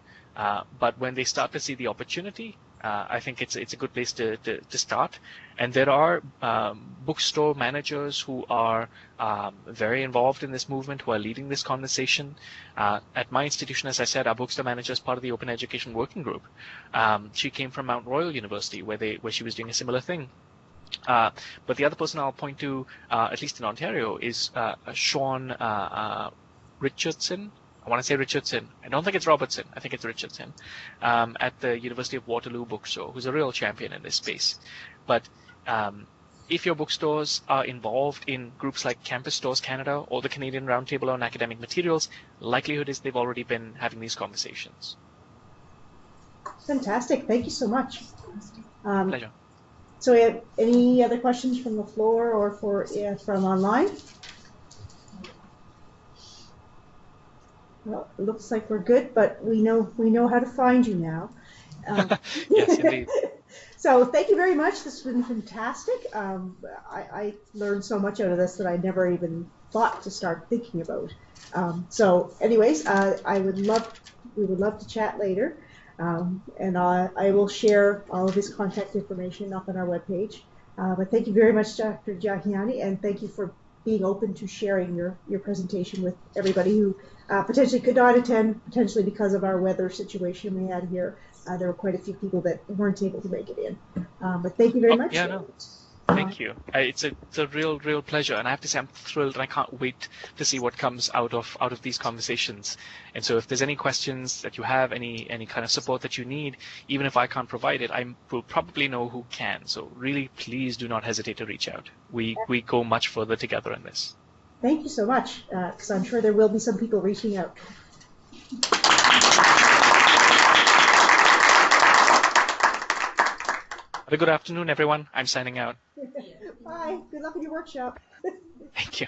But when they start to see the opportunity, I think it's a good place to start. And there are bookstore managers who are very involved in this movement, who are leading this conversation. At my institution, as I said, our bookstore manager is part of the Open Education Working Group. She came from Mount Royal University, where she was doing a similar thing. But the other person I'll point to, at least in Ontario, is Sean Richardson. I want to say Richardson. I don't think it's Robertson. I think it's Richardson, at the University of Waterloo bookstore, who's a real champion in this space. But if your bookstores are involved in groups like Campus Stores Canada or the Canadian Roundtable on Academic Materials, likelihood is they've already been having these conversations. Fantastic. Thank you so much. Pleasure. So we have any other questions from the floor or from online? Well, it looks like we're good, but we know how to find you now. Yes, indeed. So thank you very much. This has been fantastic. I learned so much out of this that I never even thought to start thinking about. So anyways, we would love to chat later. And I will share all of his contact information up on our webpage. But thank you very much, Dr. Jhangiani, and thank you for being open to sharing your presentation with everybody who potentially could not attend, potentially because of our weather situation we had here. There were quite a few people that weren't able to make it in. But thank you very much. Yeah, no. Thank you. It's a real pleasure, and I have to say I'm thrilled, and I can't wait to see what comes out of these conversations. And so, if there's any questions that you have, any kind of support that you need, even if I can't provide it, I will probably know who can. So, really, please do not hesitate to reach out. We go much further together in this. Thank you so much, because I'm sure there will be some people reaching out. Have a good afternoon, everyone. I'm signing out. Bye. Good luck in your workshop. Thank you.